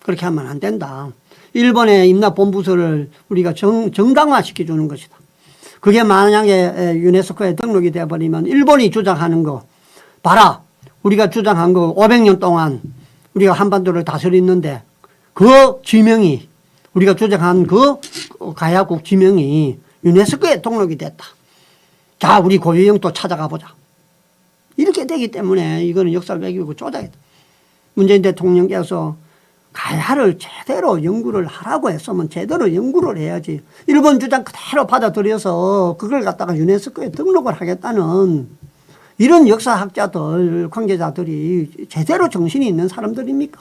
그렇게 하면 안 된다. 일본의 임나본부설을 우리가 정당화시켜주는 것이다. 그게 만약에 유네스코에 등록이 되어버리면 일본이 주장하는 거 봐라. 우리가 주장한 거 500년 동안 우리가 한반도를 다스렸는데 그 지명이 우리가 주장한 그 가야국 지명이 유네스코에 등록이 됐다. 자, 우리 고유형 또 찾아가 보자. 이렇게 되기 때문에 이거는 역사 외교고 조작이다. 문재인 대통령께서 가야를 제대로 연구를 하라고 했으면 제대로 연구를 해야지. 일본 주장 그대로 받아들여서 그걸 갖다가 유네스코에 등록을 하겠다는 이런 역사학자들, 관계자들이 제대로 정신이 있는 사람들입니까?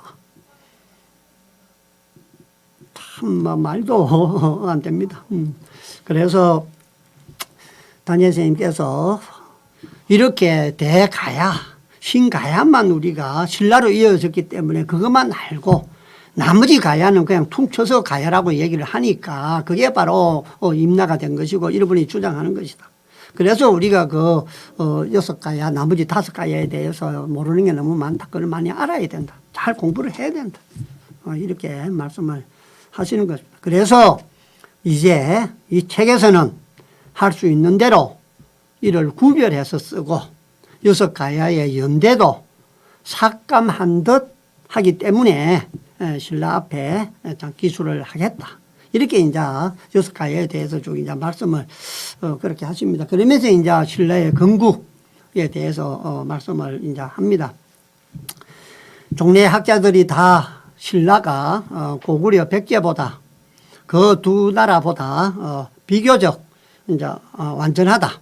참 말도 안 됩니다. 그래서 단예 선생님께서 이렇게 대가야, 신가야만 우리가 신라로 이어졌기 때문에 그것만 알고 나머지 가야는 그냥 퉁쳐서 가야라고 얘기를 하니까 그게 바로 임나가 된 것이고 일본이 주장하는 것이다. 그래서 우리가 그 6가야 나머지 5가야에 대해서 모르는 게 너무 많다. 그걸 많이 알아야 된다. 잘 공부를 해야 된다. 이렇게 말씀을 하시는 것입니다. 그래서 이제 이 책에서는 할 수 있는 대로 이를 구별해서 쓰고 6가야의 연대도 삭감한 듯 하기 때문에 신라 앞에 기술을 하겠다. 이렇게 이제 6가야에 대해서 좀 이제 말씀을 그렇게 하십니다. 그러면서 이제 신라의 건국에 대해서 말씀을 이제 합니다. 종래 학자들이 다 신라가 고구려 백제보다 그 두 나라보다 비교적 이제 완전하다.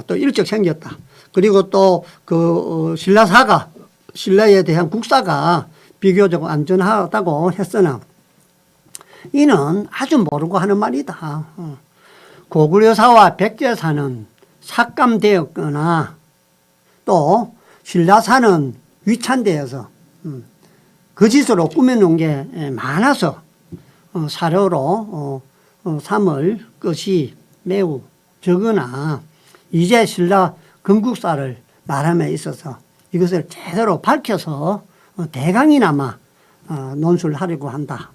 또 일찍 생겼다. 그리고 또 그 신라사가 신라에 대한 국사가 비교적 안전하다고 했으나 이는 아주 모르고 하는 말이다. 고구려사와 백제사는 삭감되었거나 또 신라사는 위찬되어서 거짓으로 꾸며놓은 게 많아서 사료로 삼을 것이 매우 적으나 이제 신라 건국사를 말함에 있어서 이것을 제대로 밝혀서 대강이나마 논술을 하려고 한다.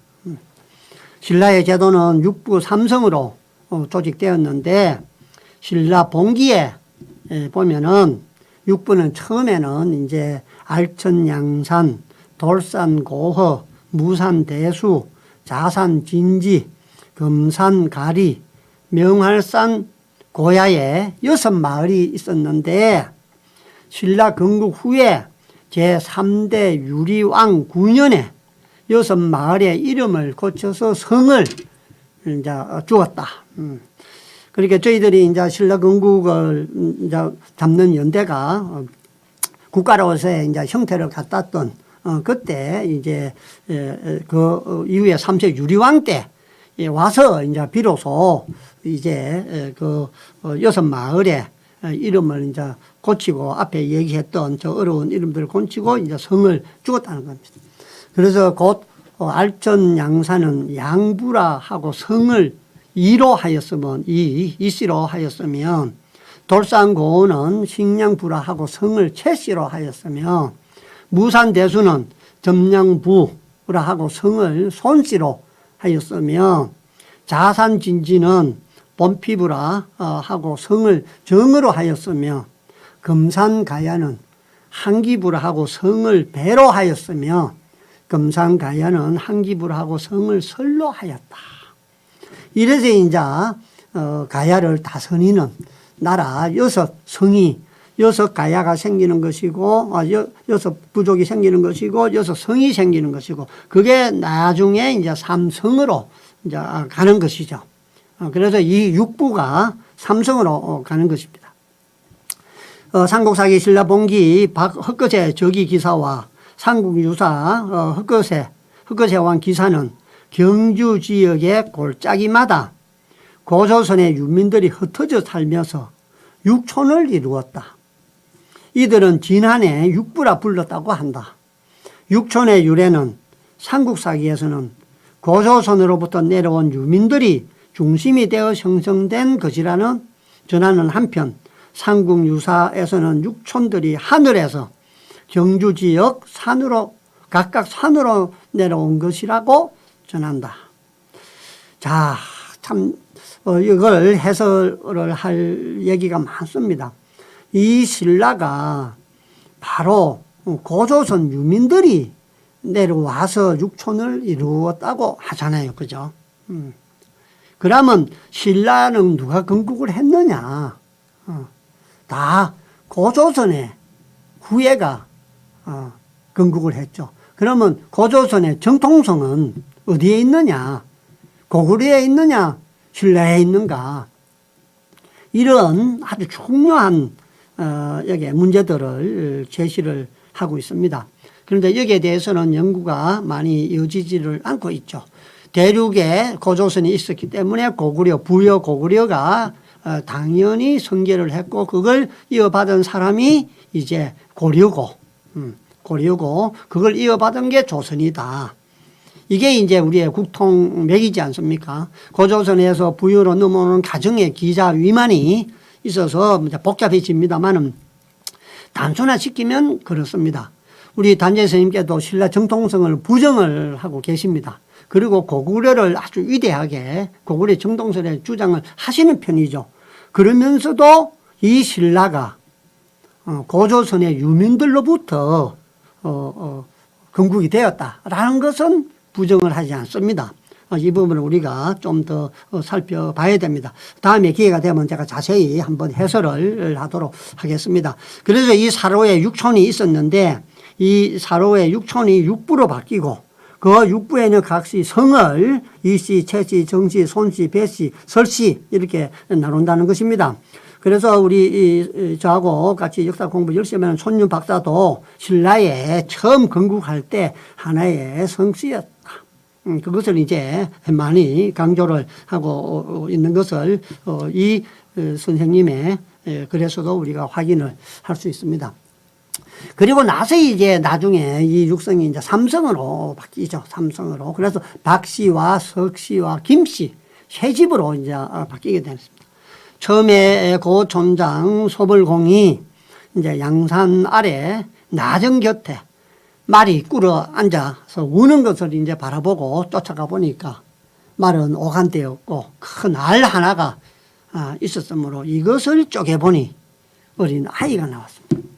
신라의 제도는 육부 삼성으로 조직되었는데 신라 봉기에 보면은 육부는 처음에는 이제 알천, 양산, 돌산고허, 무산대수, 자산진지, 금산가리, 명할산 고야에 6마을이 있었는데 신라 건국 후에 제3대 유리왕 9년에 6마을의 이름을 고쳐서 성을 이제 주었다. 그러니까 저희들이 이제 신라 건국을 이제 잡는 연대가 국가로서의 이제 형태를 갖았던 그때 이제 그 이후에 3세 유리왕 때 와서 이제 비로소 이제 그 6마을의 이름을 이제 고치고 앞에 얘기했던 저 어려운 이름들을 고치고 이제 성을 주었다는 겁니다. 그래서 곧 알천 양산은 양부라 하고 성을 이로 하였으면 이씨로 하였으면 돌산고원은 식량부라 하고 성을 채씨로 하였으며 무산대수는 점량부라 하고 성을 손씨로 하였으며 자산진지는 본피부라 하고 성을 정으로 하였으며 금산가야는 한기부라 하고 성을 배로 하였으며 금산가야는 한기부라 하고 성을 설로 하였다. 이래서 이제 가야를 다스리는 나라 6성이 6가야가 생기는 것이고 6부족이 생기는 것이고 6성이 생기는 것이고 그게 나중에 이제 3성으로 이제 가는 것이죠. 그래서 이 6부가 3성으로 가는 것입니다. 삼국사기 신라봉기 흑거세 저기기사와 삼국유사 흑거세왕 기사는 경주 지역의 골짜기마다 고조선의 유민들이 흩어져 살면서 육촌을 이루었다. 이들은 진한에 육부라 불렀다고 한다. 육촌의 유래는 삼국사기에서는 고조선으로부터 내려온 유민들이 중심이 되어 형성된 것이라는 전하는 한편 삼국유사에서는 육촌들이 하늘에서 경주 지역 산으로 각각 산으로 내려온 것이라고 전한다. 자, 참 이걸 해설을 할 얘기가 많습니다. 이 신라가 바로 고조선 유민들이 내려와서 육촌을 이루었다고 하잖아요. 그죠? 그러면 신라는 누가 건국을 했느냐? 다 고조선의 후예가 건국을 했죠. 그러면 고조선의 정통성은 어디에 있느냐? 고구려에 있느냐? 신라에 있는가? 이런 아주 중요한 여기 문제들을 제시를 하고 있습니다. 그런데 여기에 대해서는 연구가 많이 이어지지를 않고 있죠. 대륙에 고조선이 있었기 때문에 고구려, 부여 고구려가 당연히 성계를 했고 그걸 이어받은 사람이 이제 고려고 그걸 이어받은 게 조선이다. 이게 이제 우리의 국통맥이지 않습니까? 고조선에서 부여로 넘어오는 가정의 기자 위만이 있어서 복잡해집니다만은 단순화시키면 그렇습니다. 우리 단재 스님께도 신라 정통성을 부정을 하고 계십니다. 그리고 고구려를 아주 위대하게 고구려 정통성의 주장을 하시는 편이죠. 그러면서도 이 신라가 고조선의 유민들로부터 건국이 되었다라는 것은 부정을 하지 않습니다. 이 부분을 우리가 좀 더 살펴봐야 됩니다. 다음에 기회가 되면 제가 자세히 한번 해설을 하도록 하겠습니다. 그래서 이 사로에 육촌이 있었는데 이 사로의 육촌이 육부로 바뀌고 그 육부에는 각시 성을 이씨, 채씨, 정씨, 손씨, 배씨, 설씨 이렇게 나눈다는 것입니다. 그래서 우리 저하고 같이 역사 공부 열심히 하는 손윤 박사도 신라에 처음 건국할 때 하나의 성씨였다. 그것을 이제 많이 강조를 하고 있는 것을 이 선생님의 글에서도 우리가 확인을 할 수 있습니다. 그리고 나서 이제 나중에 이 육성이 이제 삼성으로 바뀌죠. 삼성으로. 그래서 박씨와 석씨와 김씨 세 집으로 이제 바뀌게 됐습니다. 처음에 고 촌장 소벌공이 이제 양산 아래 나정 곁에 말이 꿇어 앉아서 우는 것을 이제 바라보고 쫓아가 보니까 말은 오간되었고 큰 알 하나가 있었으므로 이것을 쪼개보니 어린 아이가 나왔습니다.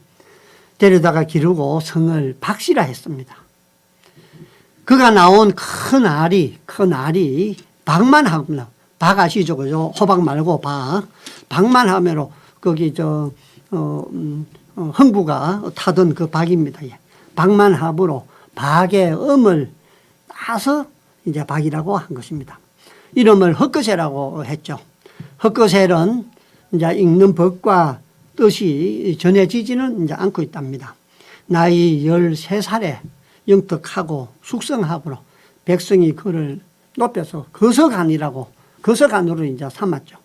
데려다가 기르고 성을 박씨라 했습니다. 그가 나온 큰 알이 박만 하면, 박 아시죠? 그죠? 호박 말고 박. 박만 하면로 거기 흥부가 타던 그 박입니다. 예. 박만 합으로 박의 음을 따서 이제 박이라고 한 것입니다. 이름을 헛거세라고 했죠. 헛거셀은 이제 읽는 법과 뜻이 전해지지는 이제 않고 있답니다. 나이 13살에 영특하고 숙성합으로 백성이 그를 높여서 거서관으로 이제 삼았죠.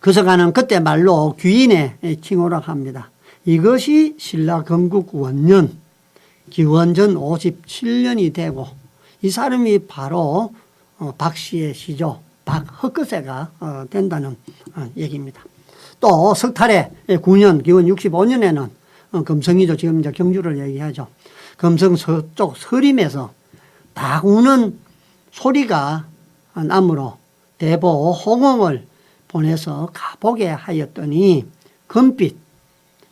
거서관은 그때 말로 귀인의 칭호라고 합니다. 이것이 신라 건국 원년 기원전 57년이 되고 이 사람이 바로 박씨의 시조 박헛거세가 된다는 얘기입니다. 또 석탈의 9년 기원 65년에는 금성이죠. 지금 이제 경주를 얘기하죠. 금성 서쪽 서림에서 박 우는 소리가 나므로 대보 홍엄을 보내서 가보게 하였더니 금빛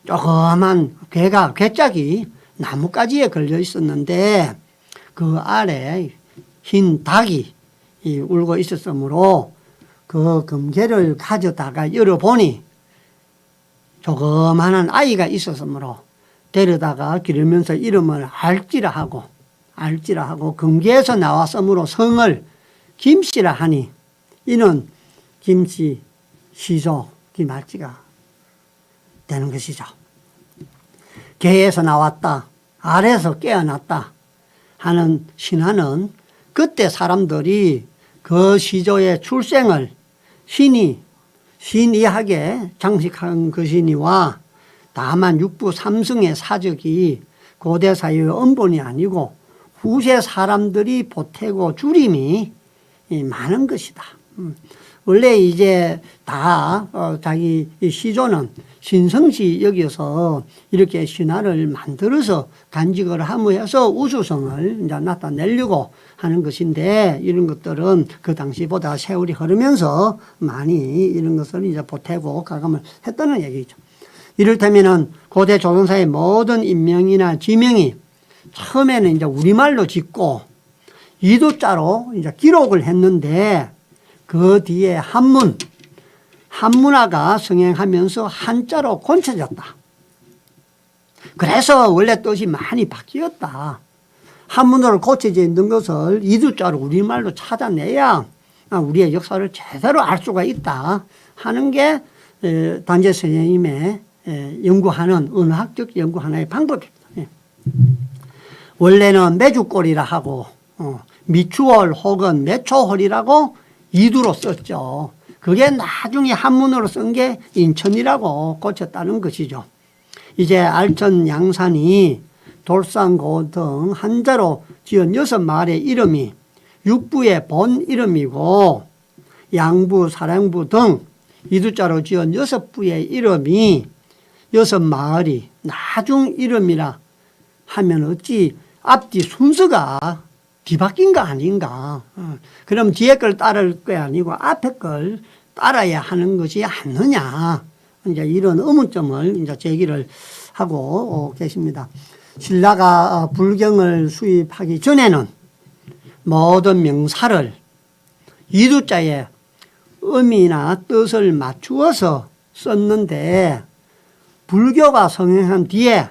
조그만 괴짝이 나뭇가지에 걸려 있었는데 그 아래 흰 닭이 울고 있었으므로 그 금괴를 가져다가 열어보니 조그마한 아이가 있었으므로 데려다가 기르면서 이름을 알지라 하고 금괴에서 나왔으므로 성을 김씨라 하니 이는 김씨 시조 김알지가 되는 것이죠. 개에서 나왔다, 알에서 깨어났다 하는 신화는 그때 사람들이 그 시조의 출생을 신이하게 장식한 것이니와 다만 육부 삼승의 사적이 고대 사회의 언본이 아니고 후세 사람들이 보태고 줄임이 많은 것이다. 원래 이제 다 자기 시조는 신성시 여기서 이렇게 신화를 만들어서 간직을 하면서 우수성을 이제 나타내려고 하는 것인데 이런 것들은 그 당시보다 세월이 흐르면서 많이 이런 것을 이제 보태고 가감을 했다는 얘기죠. 이를테면은 고대 조선사의 모든 인명이나 지명이 처음에는 이제 우리말로 짓고 이도자로 이제 기록을 했는데 그 뒤에 한문화가 성행하면서 한자로 고쳐졌다. 그래서 원래 뜻이 많이 바뀌었다. 한문으로 고쳐져 있는 것을 이두자로 우리말로 찾아내야 우리의 역사를 제대로 알 수가 있다 하는 게 단재 선생님의 연구하는 언어학적 연구 하나의 방법입니다. 원래는 메주골이라 하고 미추홀 혹은 메초홀이라고 이두로 썼죠. 그게 나중에 한문으로 쓴 게 인천이라고 고쳤다는 것이죠. 이제 알천 양산이 돌산고 등 한자로 지은 6마을의 이름이 육부의 본 이름이고 양부, 사량부 등 이두자로 지은 6부의 이름이 6마을이 나중 이름이라 하면 어찌 앞뒤 순서가 뒤바뀐 거 아닌가. 그럼 뒤에 걸 따를 게 아니고 앞에 걸 따라야 하는 것이 아니냐. 이제 이런 의문점을 이제 제기를 하고 계십니다. 신라가 불경을 수입하기 전에는 모든 명사를 이두자의 의미나 뜻을 맞추어서 썼는데 불교가 성행한 뒤에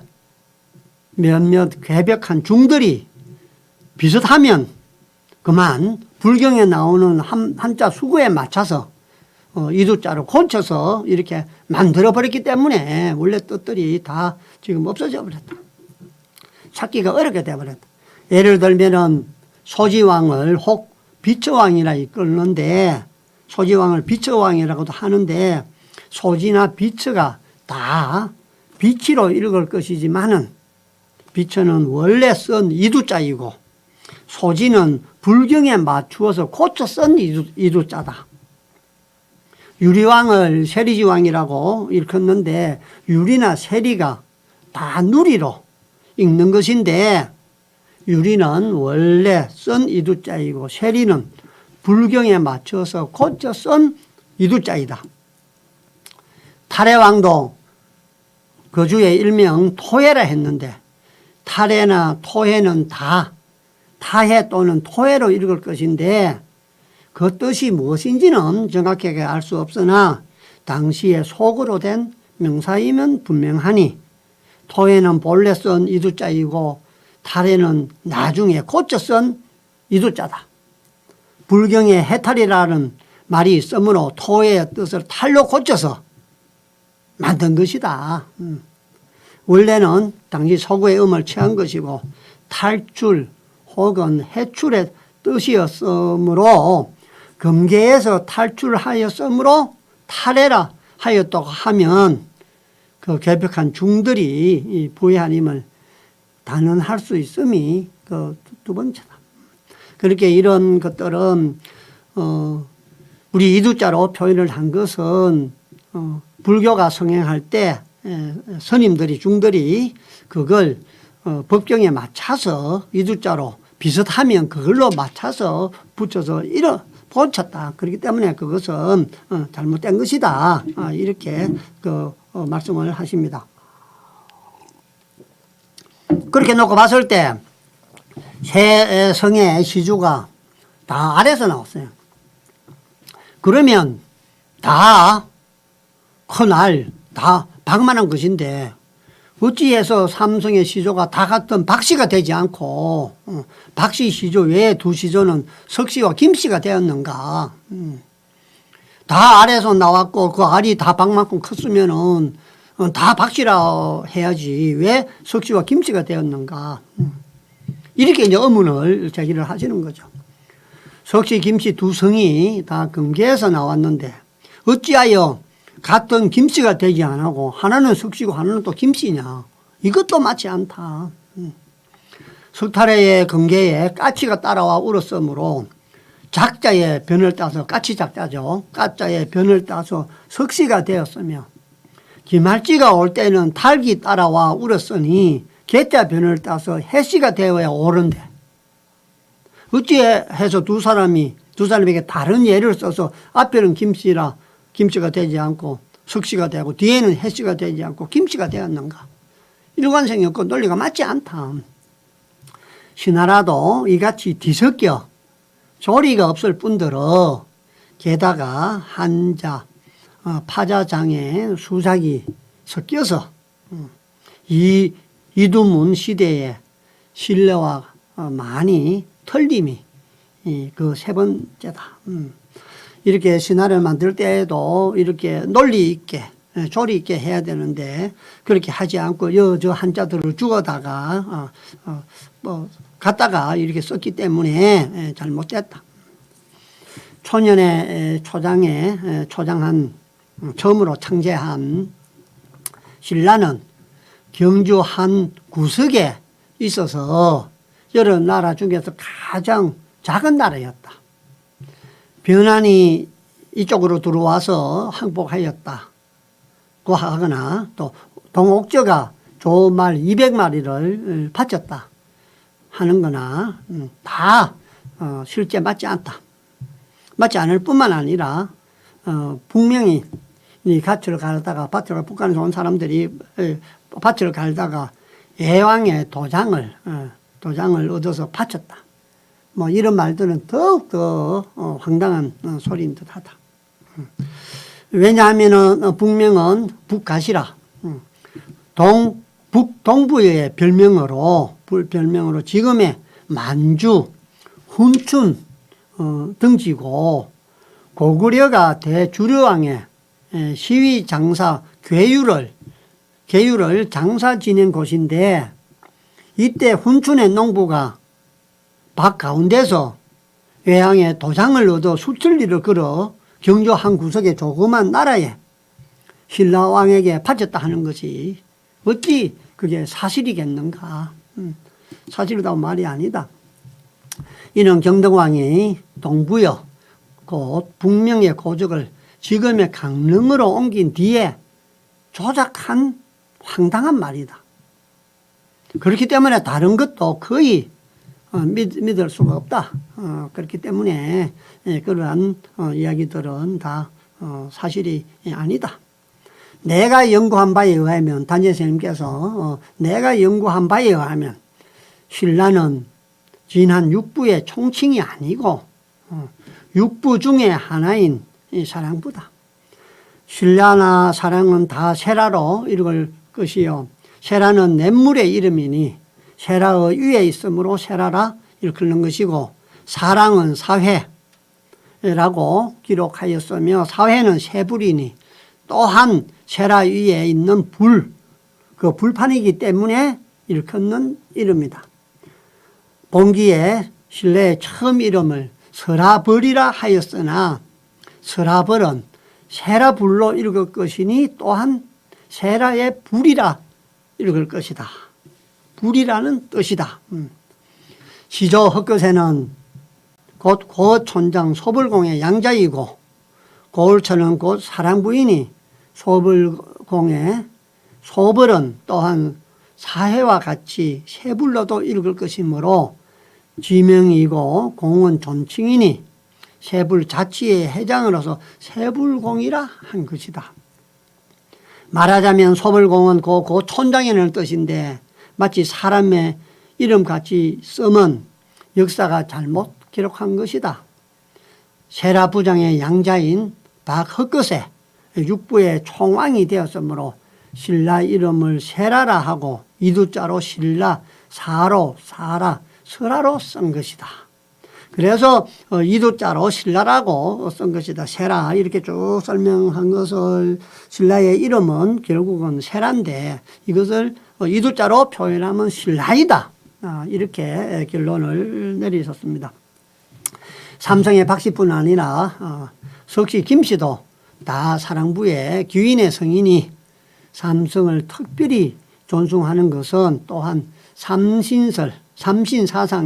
몇몇 괴벽한 중들이 비슷하면 그만 불경에 나오는 한자 수구에 맞춰서 이두자로 고쳐서 이렇게 만들어버렸기 때문에 원래 뜻들이 다 지금 없어져 버렸다. 찾기가 어렵게 되어버렸다. 예를 들면은 소지왕을 혹 비처왕이라 이끌는데 소지왕을 비처왕이라고도 하는데 소지나 비처가 다 비치로 읽을 것이지만은 비처는 원래 쓴 이두자이고 소지는 불경에 맞추어서 고쳐 쓴 이두자다. 유리왕을 세리지왕이라고 일컫는데 유리나 세리가 다 누리로 읽는 것인데 유리는 원래 쓴 이두자이고 세리는 불경에 맞춰서 고쳐 쓴 이두자이다. 탈해왕도 거주의 일명 토해라 했는데 탈해나 토해는 다 타해 또는 토해로 읽을 것인데 그 뜻이 무엇인지는 정확하게 알 수 없으나 당시에 속어로 된 명사이면 분명하니 토해는 본래 쓴 이두자이고 탈해는 나중에 고쳐 쓴 이두자다. 불경에 해탈이라는 말이 있으므로 토해의 뜻을 탈로 고쳐서 만든 것이다. 원래는 당시 서구의 음을 취한 것이고 탈출 혹은 해출의 뜻이었으므로 금계에서 탈출하였으므로 탈해라 하였다고 하면 그 개벽한 중들이 부의한 힘을 단언할 수 있음이 그 두 번째다. 그렇게 이런 것들은 우리 이두자로 표현을 한 것은 불교가 성행할 때 스님들이 중들이 그걸 법경에 맞춰서 이두자로 비슷하면 그걸로 맞춰서 붙여서 고쳤다. 그렇기 때문에 그것은 잘못된 것이다. 이렇게 말씀을 하십니다. 그렇게 놓고 봤을 때 세 성의 시주가 다 아래서 나왔어요. 그러면 다 큰알 다 박만한 것인데 어찌해서 삼성의 시조가 다 같은 박씨가 되지 않고 박씨 시조 외에 두 시조는 석씨와 김씨가 되었는가. 다 알에서 나왔고 그 알이 다 박만큼 컸으면은 다 박씨라 해야지 왜 석씨와 김씨가 되었는가. 이렇게 이제 의문을 제기를 하시는 거죠. 석씨 김씨 두 성이 다 금계에서 나왔는데 어찌하여 같은 김씨가 되지 않고 하나는 석씨고 하나는 또 김씨냐. 이것도 맞지 않다. 석탈해의 금계에 까치가 따라와 울었으므로 작자의 변을 따서 까치 작자죠. 까자의 변을 따서 석씨가 되었으며 기말지가 올 때는 탈기 따라와 울었으니 개자 변을 따서 해씨가 되어야 옳은데 어찌해서 두 사람에게 다른 예를 써서 앞에는 김씨가 되지 않고 석씨가 되고 뒤에는 해씨가 되지 않고 김씨가 되었는가. 일관성이 없고 논리가 맞지 않다. 신하라도 이같이 뒤섞여 조리가 없을 뿐더러 게다가 한자, 파자장에 수작이 섞여서 이두문 시대에 신뢰와 많이 틀림이 그 세 번째다. 이렇게 신화를 만들 때에도 이렇게 논리 있게 조리 있게 해야 되는데 그렇게 하지 않고 저 한자들을 죽어다가 갖다가 이렇게 썼기 때문에 잘못됐다. 초년의 초장한 처음으로 창제한 신라는 경주 한 구석에 있어서 여러 나라 중에서 가장 작은 나라였다. 변환이 이쪽으로 들어와서 항복하였다고 하거나 또 동옥저가 좋은 말 200마리를 바쳤다 하는 거나 다 실제 맞지 않다. 맞지 않을 뿐만 아니라 분명히 이 밭을 갈다가 북한에서 온 사람들이 밭을 갈다가 예왕의 도장을 얻어서 바쳤다. 뭐 이런 말들은 더욱더 황당한 소리인 듯하다. 왜냐하면은 북명은 북가시라 동부의 별명으로 지금의 만주, 훈춘 등지고 고구려가 대주려왕의 시위 장사 괴유를 장사 지낸 곳인데 이때 훈춘의 농부가 밭 가운데서 외항에 도장을 얻어 수천리를 걸어 경주 한 구석의 조그만 나라에 신라왕에게 바쳤다 하는 것이 어찌 그게 사실이겠는가. 사실이라고 말이 아니다. 이는 경덕왕이 동부여 곧 북명의 고적을 지금의 강릉으로 옮긴 뒤에 조작한 황당한 말이다. 그렇기 때문에 다른 것도 거의 믿을 수가 없다. 그렇기 때문에 그러한 이야기들은 다 사실이 아니다. 내가 연구한 바에 의하면 단재 선생님께서 내가 연구한 바에 의하면 신라는 진한 육부의 총칭이 아니고 육부 중에 하나인 이 사랑부다. 신라나 사랑은 다 세라로 읽을 것이요. 세라는 냇물의 이름이니 세라의 위에 있으므로 세라라 일컫는 것이고, 사랑은 사회라고 기록하였으며 사회는 세불이니 또한 세라 위에 있는 그 불판이기 때문에 일컫는 이름이다. 본기에 신라의 처음 이름을 설하벌이라 하였으나 설하벌은 세라불로 읽을 것이니 또한 세라의 불이라 읽을 것이다. 불이라는 뜻이다. 시조 헛것에는 곧 고촌장 소불공의 양자이고, 고을처는 곧 사랑부이니 소불공의 소벌은 또한 사해와 같이 세불로도 읽을 것이므로 지명이고 공은 존칭이니 세불 자치의 회장으로서 세불공이라 한 것이다. 말하자면 소불공은 고촌장이라는 뜻인데 마치 사람의 이름같이 쓰면 역사가 잘못 기록한 것이다. 세라 부장의 양자인 박헛것에 육부의 총왕이 되었으므로 신라 이름을 세라라 하고 이두자로 신라, 사로, 사라, 설하로 쓴 것이다. 그래서 이두자로 신라라고 쓴 것이다. 세라 이렇게 쭉 설명한 것을, 신라의 이름은 결국은 세라인데 이것을 이두자로 표현하면 신라이다. 이렇게 결론을 내리셨습니다. 삼성의 박씨뿐 아니라 석씨 김씨도 다 사랑부의 귀인의 성인이 삼성을 특별히 존중하는 것은 또한 삼신사상과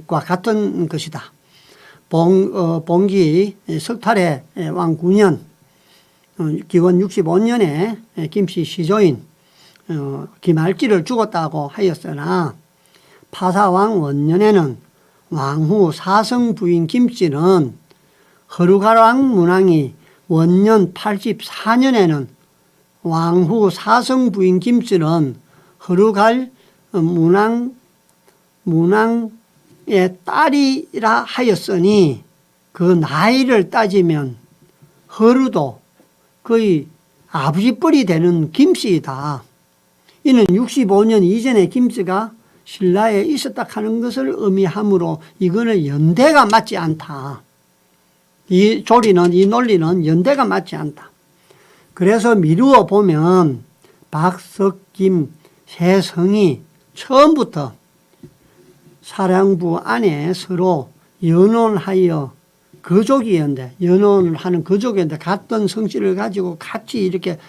같은 것이다. 봉기 석탈의 왕 9년 기원 65년에 김씨 시조인 김알기를 죽었다고 하였으나 파사왕 원년에는 왕후 사성 부인 김씨는 허루가왕 문왕이 원년 84년에는 왕후 사성 부인 김씨는 허루갈 문왕의 딸이라 하였으니 그 나이를 따지면 허루도 거의 아버지뻘이 되는 김씨이다. 이는 65년 이전에 김씨가 신라에 있었다 하는 것을 의미하므로 이거는 연대가 맞지 않다. 이 논리는 연대가 맞지 않다. 그래서 미루어 보면 박, 김 세 성이 처음부터 사랑부 안에 서로 연혼하여 거족이었는데, 연혼을 하는 거족이었는데 같은 성씨를 가지고 같이 이렇게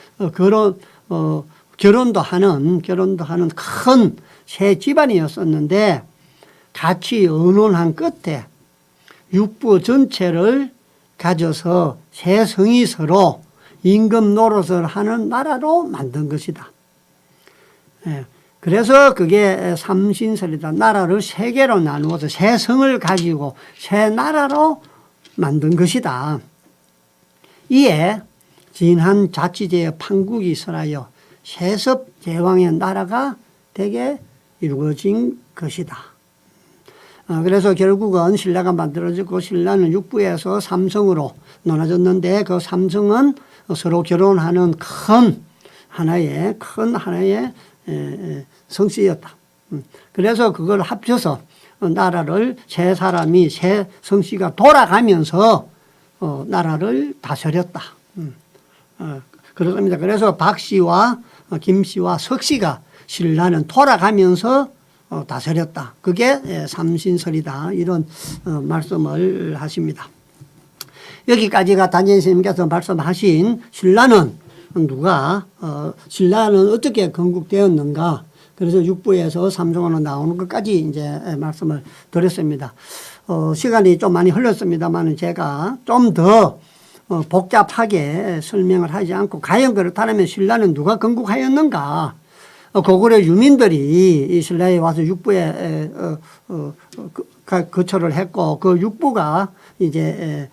결혼도 하는 큰 세 집안이었었는데, 같이 연혼한 끝에 육부 전체를 가져서 세 성이 서로 임금 노릇을 하는 나라로 만든 것이다. 그래서 그게 삼신설이다. 나라를 세 개로 나누어서 세 성을 가지고 세 나라로 만든 것이다. 이에 진한 자치제의 판국이 설하여 세섭 제왕의 나라가 되게 이루어진 것이다. 그래서 결국은 신라가 만들어지고, 신라는 육부에서 삼성으로 나눠졌는데 그 삼성은 서로 결혼하는 큰 하나의 성씨였다. 그래서 그걸 합쳐서 나라를 세 사람이, 세 성씨가 돌아가면서 나라를 다스렸다. 그렇습니다. 그래서 박씨와 김씨와 석씨가 신라는 돌아가면서 다스렸다. 그게 삼신설이다. 이런 말씀을 하십니다. 여기까지가 단전 스님께서 말씀하신 신라는 신라는 어떻게 건국되었는가. 그래서 육부에서 삼성으로 나오는 것까지 이제 말씀을 드렸습니다. 시간이 좀 많이 흘렀습니다만 제가 좀 더 복잡하게 설명을 하지 않고, 과연 그렇다면 신라는 누가 건국하였는가. 고구려 유민들이 이 신라에 와서 육부에 거처를 했고, 그 육부가 이제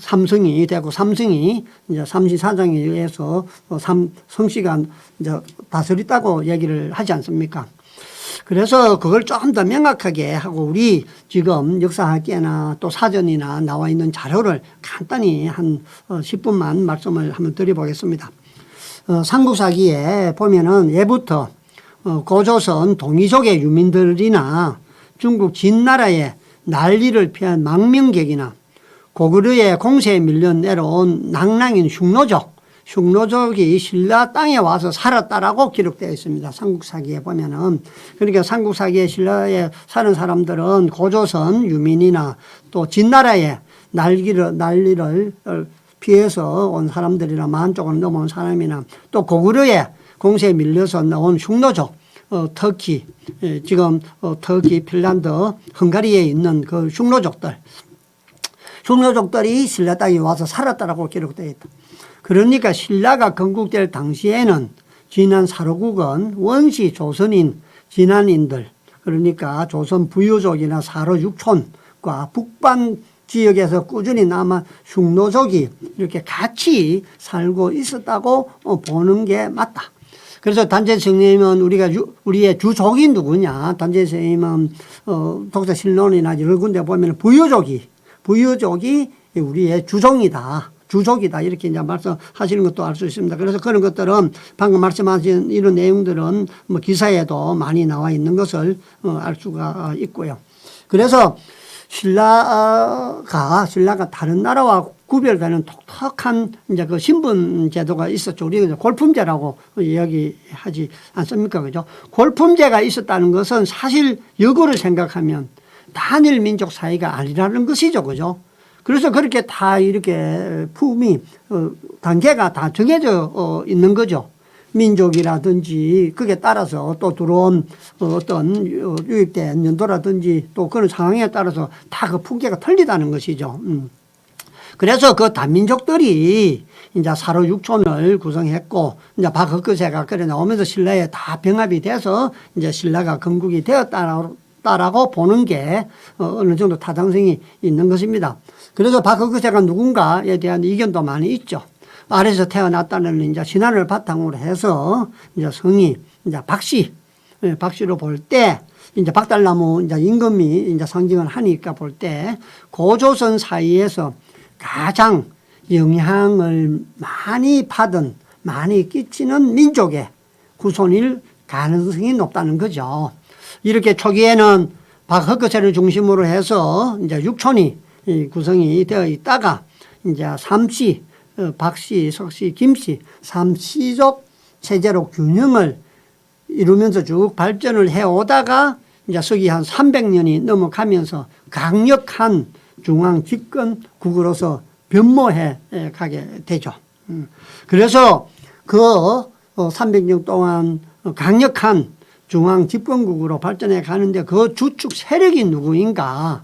삼성이 되고, 삼성이 이제 삼신사장에 의해서 성씨가 이제 다스렸다고 얘기를 하지 않습니까? 그래서 그걸 조금 더 명확하게 하고 우리 지금 역사학계나 또 사전이나 나와 있는 자료를 간단히 한 10분만 말씀을 한번 드려보겠습니다. 삼국사기에 보면은 예부터 고조선 동이족의 유민들이나 중국 진나라의 난리를 피한 망명객이나 고구려의 공세에 밀려 내려온 낭랑인 흉노족이 신라 땅에 와서 살았다라고 기록되어 있습니다. 삼국사기에 보면은. 그러니까 삼국사기에 신라에 사는 사람들은 고조선 유민이나 또 진나라의 난리를 피해서 온 사람들이나 만쪽으로 넘어온 사람이나 또 고구려의 공세에 밀려서 나온 흉노족, 터키, 지금 터키, 핀란드, 헝가리에 있는 그 흉노족들이 신라 땅에 와서 살았다라고 기록되어 있다. 그러니까 신라가 건국될 당시에는 진안 사로국은 원시 조선인 진안인들, 그러니까 조선 부유족이나 사로 육촌과 북방 지역에서 꾸준히 남아 흉노족이 이렇게 같이 살고 있었다고 보는 게 맞다. 그래서 단재 스님은 우리의 주족이 누구냐? 단재 스님은 독서실론이나 여러 군데 보면 부유족이 우리의 주족이다 이렇게 이제 말씀하시는 것도 알 수 있습니다. 그래서 그런 것들은 방금 말씀하신 이런 내용들은 뭐 기사에도 많이 나와 있는 것을 알 수가 있고요. 그래서 신라가 다른 나라와 구별되는 독특한 이제 그 신분 제도가 있었죠. 우리가 골품제라고 이야기하지 않습니까? 그죠? 골품제가 있었다는 것은 사실 역으로 생각하면 단일 민족 사회가 아니라는 것이죠. 그죠? 그래서 그렇게 다 이렇게 품이, 단계가 다 정해져 있는 거죠. 민족이라든지 그게 따라서 또 들어온 어떤 유입된 연도라든지 또 그런 상황에 따라서 다 그 풍계가 틀리다는 것이죠. 그래서 그 단민족들이 이제 사로 육촌을 구성했고 이제 박흑거제가 그래 나오면서 신라에 다 병합이 돼서 이제 신라가 건국이 되었다라고 보는 게 어느 정도 타당성이 있는 것입니다. 그래서 박흑거제가 누군가에 대한 이견도 많이 있죠. 아래에서 태어났다는 이제 신안을 바탕으로 해서 이제 성이 이제 박씨로 볼 때 이제 박달나무 이제 임금이 이제 상징을 하니까 볼 때 고조선 사이에서 가장 영향을 많이 끼치는 민족의 후손일 가능성이 높다는 거죠. 이렇게 초기에는 박흑거제를 중심으로 해서 이제 육촌이 구성이 되어 있다가 이제 삼씨, 박씨, 석씨, 김씨, 삼씨족 체제로 균형을 이루면서 쭉 발전을 해오다가 이제 서기 한 300년이 넘어가면서 강력한 중앙 집권국으로서 변모해 가게 되죠. 그래서 그 300년 동안 강력한 중앙 집권국으로 발전해 가는데 그 주축 세력이 누구인가?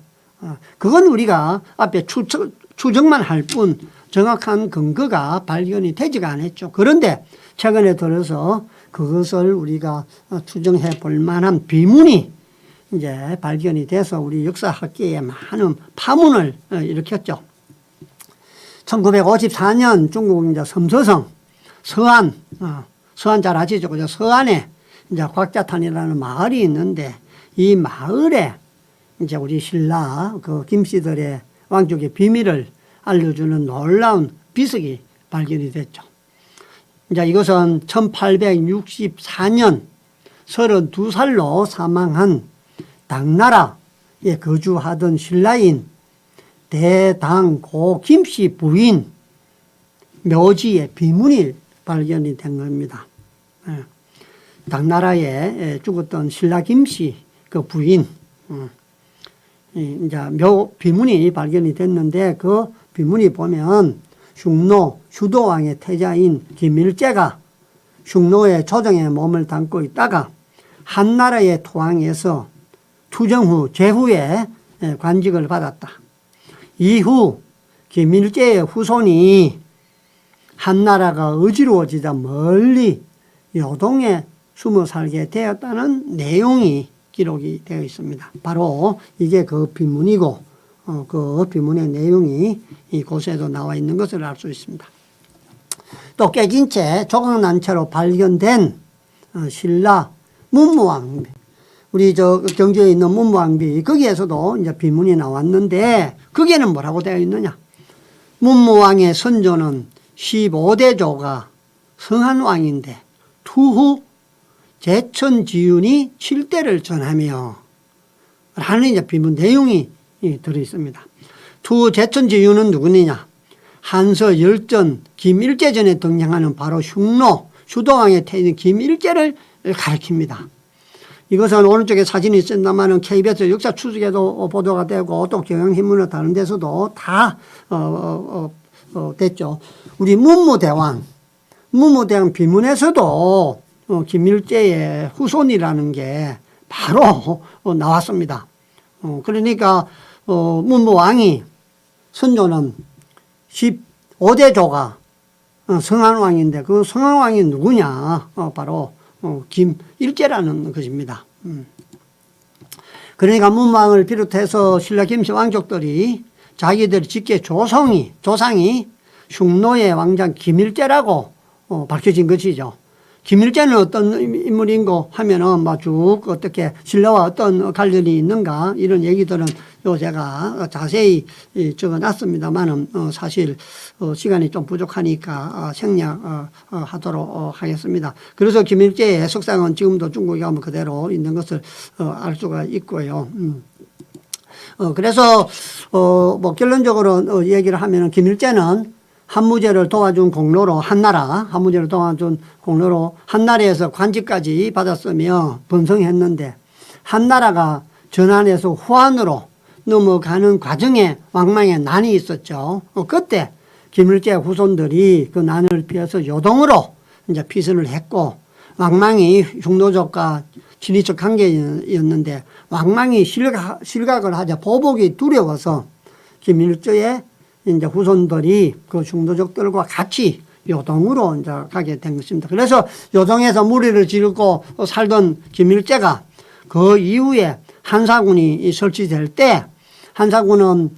그건 우리가 앞에 추정만 할 뿐 정확한 근거가 발견이 되지가 않았죠. 그런데 최근에 들어서 그것을 우리가 추정해 볼 만한 비문이 이제 발견이 돼서 우리 역사학계에 많은 파문을 일으켰죠. 1954년 중국 이제 섬서성 서안 잘 아시죠? 그죠? 서안에 이제 곽자탄이라는 마을이 있는데 이 마을에 이제 우리 신라 그 김씨들의 왕족의 비밀을 알려주는 놀라운 비석이 발견이 됐죠. 이제 이것은 1864년 32살로 사망한 당나라에 거주하던 신라인 대당고 김씨 부인 묘지의 비문이 발견이 된 겁니다. 당나라에 죽었던 신라 김씨 그 부인 이제 비문이 발견이 됐는데 그 비문이 보면 휴도왕의 태자인 김일제가 흉노의 조정에 몸을 담고 있다가 한나라의 토왕에서 투정 후 제후에 관직을 받았다. 이후 김일제의 후손이 한나라가 어지러워지자 멀리 요동에 숨어 살게 되었다는 내용이 기록이 되어 있습니다. 바로 이게 그 비문이고 그 비문의 내용이 이곳에도 나와 있는 것을 알 수 있습니다. 또 깨진 채 조각난 채로 발견된 신라 문무왕 우리 저 경주에 있는 문무왕비 거기에서도 이제 비문이 나왔는데 거기에는 뭐라고 되어 있느냐. 문무왕의 선조는 15대조가 성한왕인데 투후 제천지윤이 7대를 전하며 라는 이제 비문 내용이 들어 있습니다. 투후 제천지윤은 누구느냐. 한서 열전 김일제전에 등장하는 바로 흉노 수도왕의 태인 김일제를 가리킵니다. 이것은 오른쪽에 사진이 있습니다만 KBS 역사 추적에도 보도가 되고 또 경향신문을 다른 데서도 다 됐죠. 우리 문무대왕 비문에서도 김일제의 후손이라는 게 바로 나왔습니다. 그러니까 문무왕이 선조는 15대조가 성한왕인데 그 성한왕이 누구냐. 바로 김일제라는 것입니다. 그러니까 문무왕을 비롯해서 신라 김씨 왕족들이 자기들 직계 조상이 흉노의 왕자 김일제라고 밝혀진 것이죠. 김일제는 어떤 인물인고 하면은 쭉 어떻게 신라와 어떤 관련이 있는가 이런 얘기들은 제가 자세히 적어 놨습니다만은 사실 시간이 좀 부족하니까 생략하도록 하겠습니다. 그래서 김일제의 석상은 지금도 중국에 가면 그대로 있는 것을 알 수가 있고요. 그래서 뭐 결론적으로 얘기를 하면은 김일제는 한무제를 도와준 공로로 한무제를 도와준 공로로 한나라에서 관직까지 받았으며 번성했는데 한나라가 전한에서 후한으로 넘어가는 과정에 왕망의 난이 있었죠. 그때 김일제 후손들이 그 난을 피해서 요동으로 이제 피선을 했고 왕망이 흉노족과 친인척 관계였는데 왕망이 실각을 하자 보복이 두려워서 김일제의 이제 후손들이 그 흉노족들과 같이 요동으로 이제 가게 된 것입니다. 그래서 요동에서 무리를 지르고 살던 김일제가 그 이후에 한사군이 설치될 때 한사군은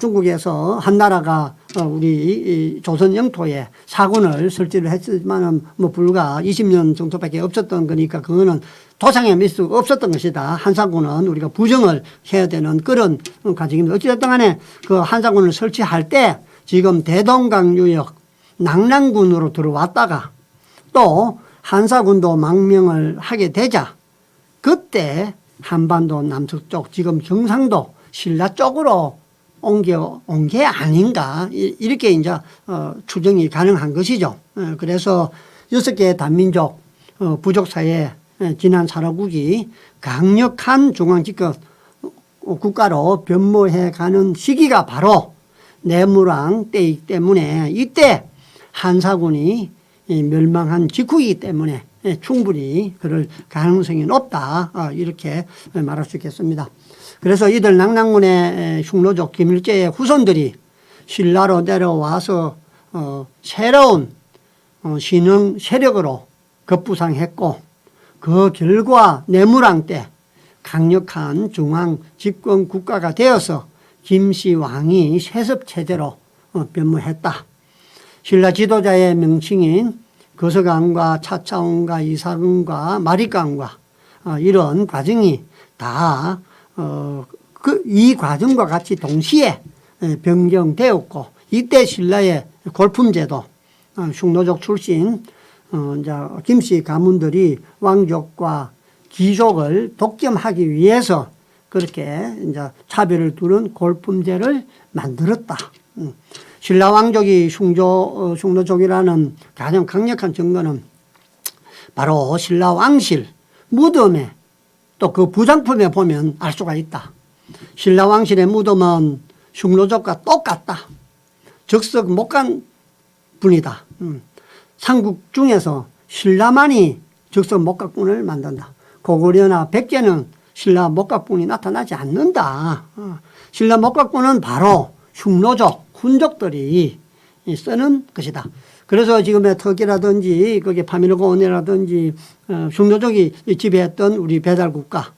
중국에서 한나라가 우리 조선 영토에 사군을 설치를 했지만은 뭐 불과 20년 정도밖에 없었던 거니까 그거는 도상에 밀 수 없었던 것이다. 한사군은 우리가 부정을 해야 되는 그런 과정입니다. 어찌됐든 간에 그 한사군을 설치할 때 지금 대동강 유역 낙랑군으로 들어왔다가 또 한사군도 망명을 하게 되자 그때 한반도 남서쪽 지금 경상도 신라 쪽으로 온 게 아닌가 이렇게 이제 추정이 가능한 것이죠. 그래서 6개의 단민족 부족 사이에 지난 산업국이 강력한 중앙집권 국가로 변모해 가는 시기가 바로 내무랑 때이기 때문에 이때 한사군이 멸망한 직후이기 때문에 충분히 그럴 가능성이 높다 이렇게 말할 수 있겠습니다. 그래서 이들 낙랑군의 흉노족 김일제의 후손들이 신라로 내려와서 새로운 신흥 세력으로 급부상했고 그 결과 내무랑 때 강력한 중앙 집권 국가가 되어서 김씨 왕이 세습체제로 변모했다. 신라 지도자의 명칭인 거서강과 차차원과 이사근과 마리강과 이런 과정이 다 이 과정과 같이 동시에 변경되었고 이때 신라의 골품제도 흉노족 출신 이제 김씨 가문들이 왕족과 귀족을 독점하기 위해서 그렇게 이제 차별을 두는 골품제를 만들었다. 신라 왕족이 흉노족이라는 가장 강력한 증거는 바로 신라 왕실 무덤에 또 그 부장품에 보면 알 수가 있다. 신라 왕실의 무덤은 흉노족과 똑같다. 적석 못 간 분이다. 삼국 중에서 신라만이 적석 목각분을 만든다. 고구려나 백제는 신라 목각분이 나타나지 않는다. 신라 목각분은 바로 흉노족, 훈족들이 쓰는 것이다. 그래서 지금의 터키라든지 거기 파미르고원이라든지 흉노족이 지배했던 우리 배달국가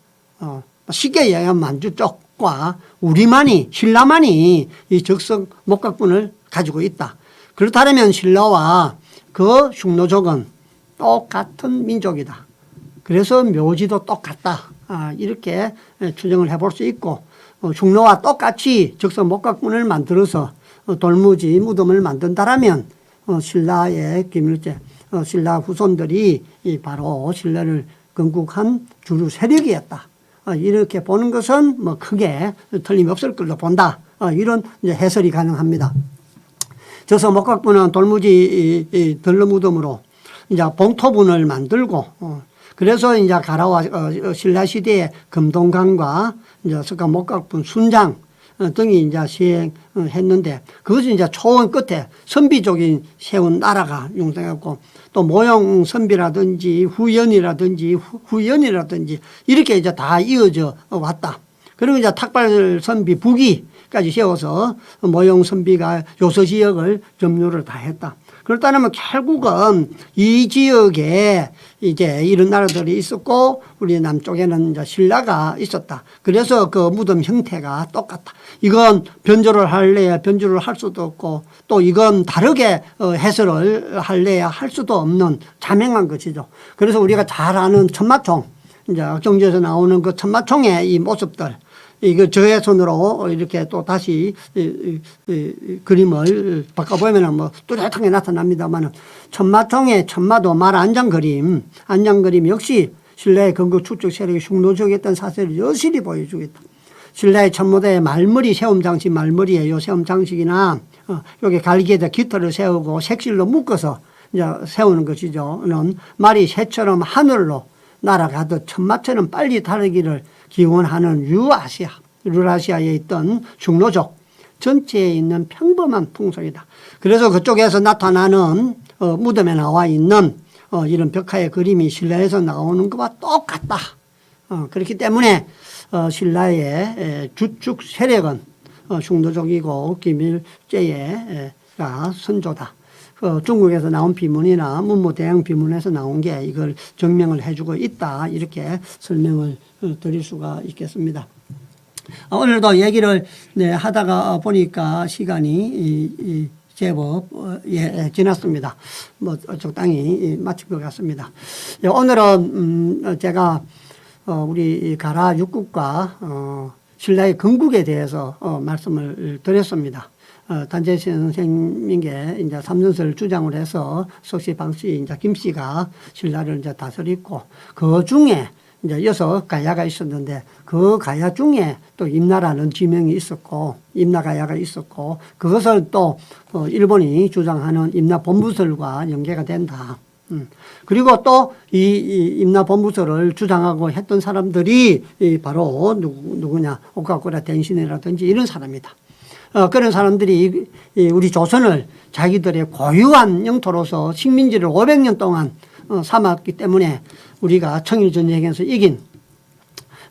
쉽게 얘기하면 만주 쪽과 우리만이 신라만이 이 적석 목각분을 가지고 있다. 그렇다면 신라와 그 흉노족은 똑같은 민족이다. 그래서 묘지도 똑같다. 이렇게 추정을 해볼 수 있고, 흉노와 똑같이 즉석 목각분을 만들어서 돌무지 무덤을 만든다라면 신라의 김일제, 신라 후손들이 바로 신라를 건국한 주류 세력이었다. 이렇게 보는 것은 뭐 크게 틀림없을 걸로 본다. 이런 이제 해설이 가능합니다. 즉석 목각분은 돌무지 들러 무덤으로 이제 봉토분을 만들고, 그래서 이제 가라와 신라 시대의 금동강과 이제 석가 목각분 순장 등이 이제 시행했는데, 그것이 이제 초원 끝에 선비족이 세운 나라가 융성했고, 또 모형 선비라든지 후연이라든지 이렇게 이제 다 이어져 왔다. 그리고 이제 탁발 선비 부기까지 세워서 모형 선비가 요서 지역을 점유를 다 했다. 그렇다면 결국은 이 지역에 이제 이런 나라들이 있었고, 우리 남쪽에는 이제 신라가 있었다. 그래서 그 무덤 형태가 똑같다. 이건 변조를 할래야 변조를 할 수도 없고, 또 이건 다르게 해설을 할래야 할 수도 없는 자명한 것이죠. 그래서 우리가 잘 아는 천마총, 이제 경제에서 나오는 그 천마총의 이 모습들, 이거 저의 손으로 이렇게 또 다시 그림을 바꿔보면 뭐 뚜렷하게 나타납니다만, 천마총의 천마도 말 안장 그림 역시 신라의 건국 축적 세력이 흉노적이었던 사실을 여실히 보여주겠다. 신라의 천무대의 말머리 세움 장식, 말머리에 요 세움 장식이나 여기 갈기에다 깃털을 세우고 색실로 묶어서 이제 세우는 것이죠. 말이 새처럼 하늘로 날아가듯 천마처럼 빨리 다르기를 기원하는 유라시아에 있던 중노족 전체에 있는 평범한 풍속이다. 그래서 그쪽에서 나타나는 무덤에 나와 있는 이런 벽화의 그림이 신라에서 나오는 것과 똑같다. 그렇기 때문에 신라의 주축 세력은 중노족이고 김일제가 선조다. 중국에서 나온 비문이나 문무대양 비문에서 나온 게 이걸 증명을 해주고 있다. 이렇게 설명을 드릴 수가 있겠습니다. 오늘도 얘기를 하다가 보니까 시간이 제법 지났습니다. 뭐 적당히 마칠 것 같습니다. 오늘은 제가 우리 가라 육국과 신라의 건국에 대해서 말씀을 드렸습니다. 단재신 선생님께 이제 삼전설을 주장을 해서 석씨, 방씨, 이제 김씨가 신라를 이제 다스렸고, 그 중에 이제 6가야가 있었는데, 그 가야 중에 또 임나라는 지명이 있었고, 임나가야가 있었고, 그것을 또 일본이 주장하는 임나본부설과 연계가 된다. 그리고 또 이 임나본부설을 주장하고 했던 사람들이 바로 누구냐, 오카쿠라 덴신이라든지 이런 사람이다. 그런 사람들이 우리 조선을 자기들의 고유한 영토로서 식민지를 500년 동안 삼았기 때문에 우리가 청일전쟁에서 이긴,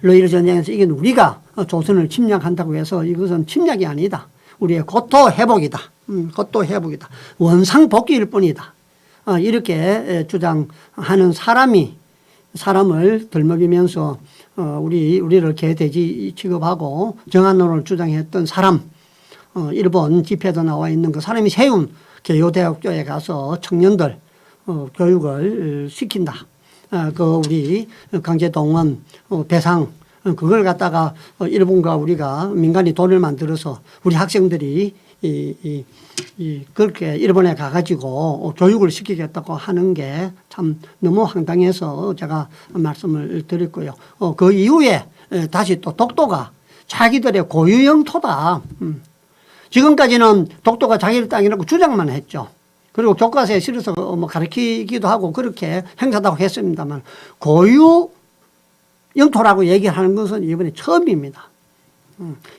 러일 전쟁에서 이긴 우리가 조선을 침략한다고 해서 이것은 침략이 아니다. 우리의 고토 회복이다. 고토 회복이다. 원상 복귀일 뿐이다. 이렇게 주장하는 사람을 들먹이면서 우리를 개돼지 취급하고 정한론을 주장했던 사람, 일본 집회도 나와 있는 그 사람이 세운 개요대학교에 가서 청년들 교육을 시킨다. 그 우리 강제동원 배상, 그걸 갖다가 일본과 우리가 민간이 돈을 만들어서 우리 학생들이 그렇게 일본에 가가지고 교육을 시키겠다고 하는 게 참 너무 황당해서 제가 말씀을 드렸고요. 그 이후에 다시 또 독도가 자기들의 고유 영토다. 지금까지는 독도가 자기 땅이라고 주장만 했죠. 그리고 교과서에 실어서 뭐 가르치기도 하고 그렇게 행사도 했습니다만, 고유 영토라고 얘기하는 것은 이번에 처음입니다.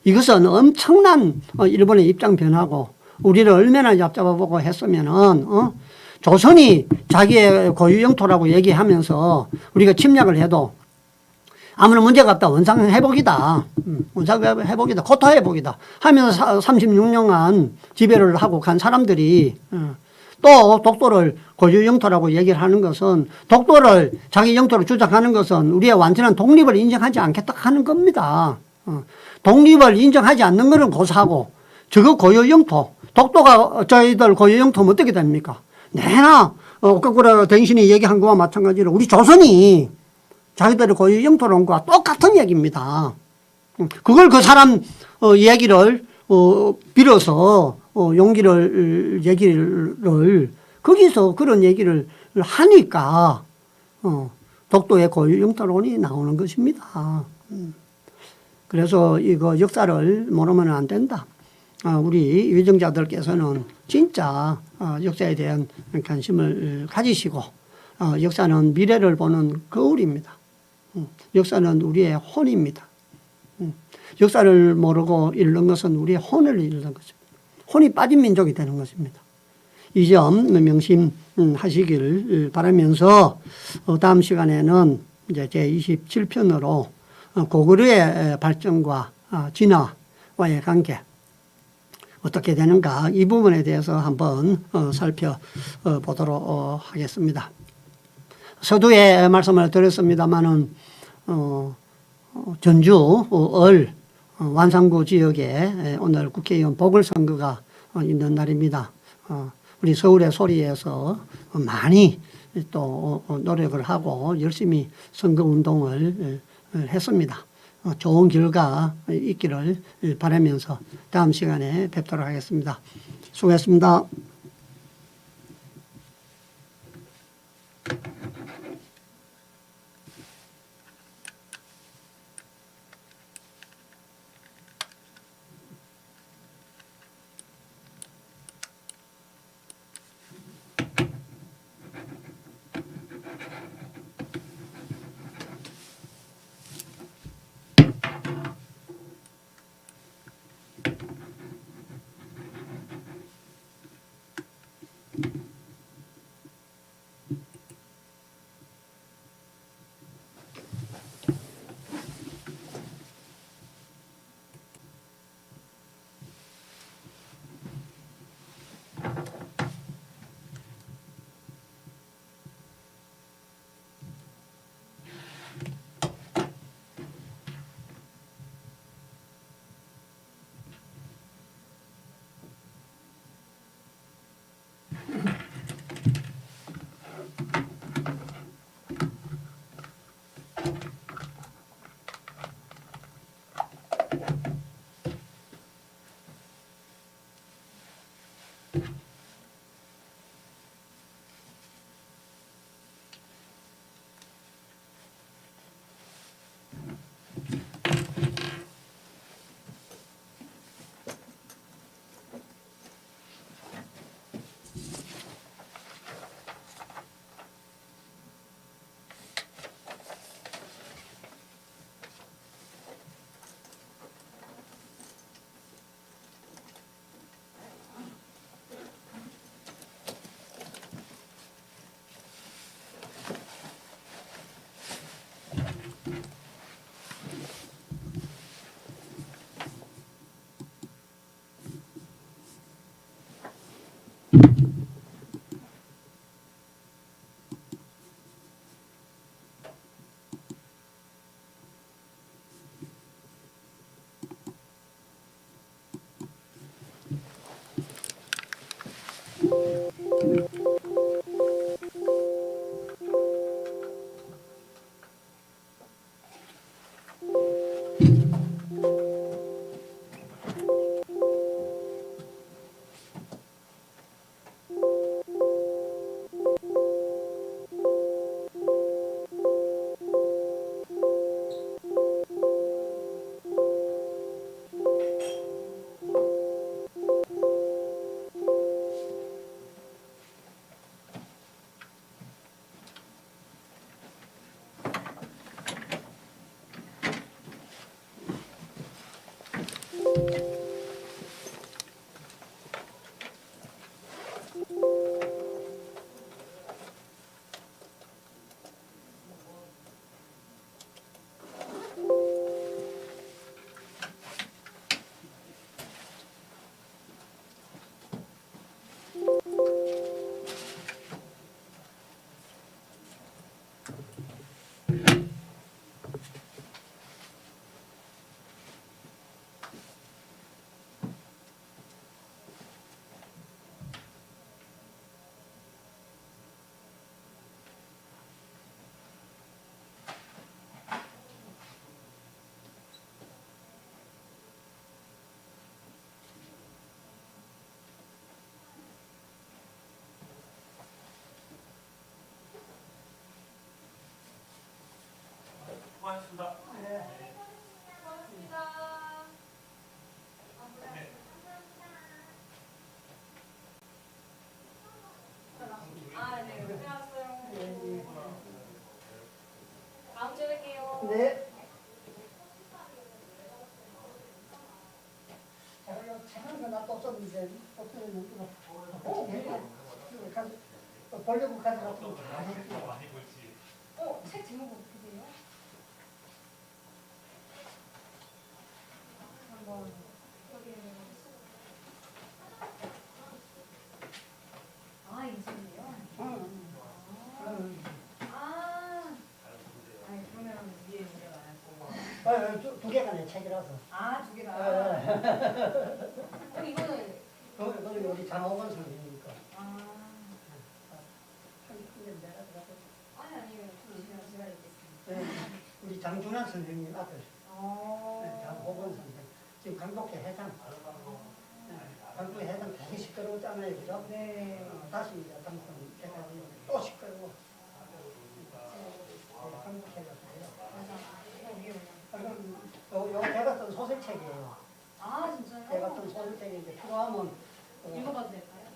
이것은 엄청난 일본의 입장 변화고, 우리를 얼마나 얕잡아보고 했으면은 조선이 자기의 고유 영토라고 얘기하면서 우리가 침략을 해도 아무런 문제가 없다. 원상 회복이다. 원상 회복이다. 고토 회복이다. 하면서 36년간 지배를 하고 간 사람들이 또 독도를 고유 영토라고 얘기를 하는 것은, 독도를 자기 영토로 주장하는 것은 우리의 완전한 독립을 인정하지 않겠다 하는 겁니다. 독립을 인정하지 않는 것은 고사하고, 저거 고유 영토, 독도가 저희들 고유 영토면 어떻게 됩니까? 내나 거꾸로 당신이 얘기한 거와 마찬가지로 우리 조선이 자기들의 고유 영토론과 똑같은 얘기입니다. 그걸 그 사람 얘기를 빌어서 용기를 얘기를 거기서 그런 얘기를 하니까 독도의 고유 영토론이 나오는 것입니다. 그래서 이거 역사를 모르면 안 된다. 우리 위정자들께서는 진짜 역사에 대한 관심을 가지시고 역사는 미래를 보는 거울입니다. 역사는 우리의 혼입니다. 역사를 모르고 잃는 것은 우리의 혼을 잃는 것입니다. 혼이 빠진 민족이 되는 것입니다. 이 점 명심하시길 바라면서 다음 시간에는 이제 제27편으로 고구려의 발전과 진화와의 관계 어떻게 되는가 이 부분에 대해서 한번 살펴보도록 하겠습니다. 서두에 말씀을 드렸습니다마는 전주 완산구 지역에 오늘 국회의원 보궐선거가 있는 날입니다. 우리 서울의 소리에서 많이 또 노력을 하고 열심히 선거운동을 했습니다. 좋은 결과 있기를 바라면서 다음 시간에 뵙도록 하겠습니다. 수고했습니다. 수고하셨습니다. 네. 고맙습니다. 네. 아, 네. 고생하셨어요. 네. 다음 주에 뵐게요. 네. 제가 차는 거 놔뒀 없었는데 없어졌는데 보려고 가져갔더니 많이 볼지. 책 제목 어떻게 돼요? 한번 확인해보겠습니다. 아, 인생이요? 아니, 그러면 위에 있는 게 두 개가 내 책이라서. 두 예, 개다. 예. 이거는, 그건 우리 장호건 선생님이니까. 아니에요. 제가 읽겠습니다. 네, 우리 장준환 선생님 아들. 네, 장호건 선생님. 지금 강북회 회장. 네, 강북회 회장 되게 시끄러웠잖아요, 그죠? 네. 다시 이제 당선 해가지고 또 시끄러워. 강북회가 그래요. 맞아. 이게 뭐냐. 요 제가 쓴 소설책이에요. 진짜요? 제가 쓴 소설책인데 필요하면 읽어봐도 될까요?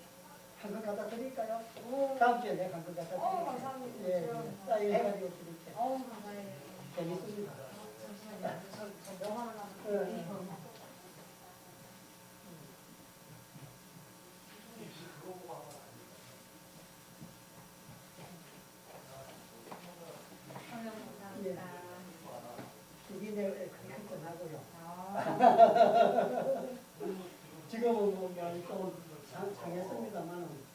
한권 갖다 드릴까요? 오. 다음 주에 내가 한권 갖다 드릴게요. 감사합니다. 예, 예. 사인해가지고 드릴게요. 감사해요. 재밌습니다. 잠시만요. 저 영화를 예. 하나. 설명 감사합니다. 이게 그렇게 끝나고요. 아. 지금은 좀 상했습니다만.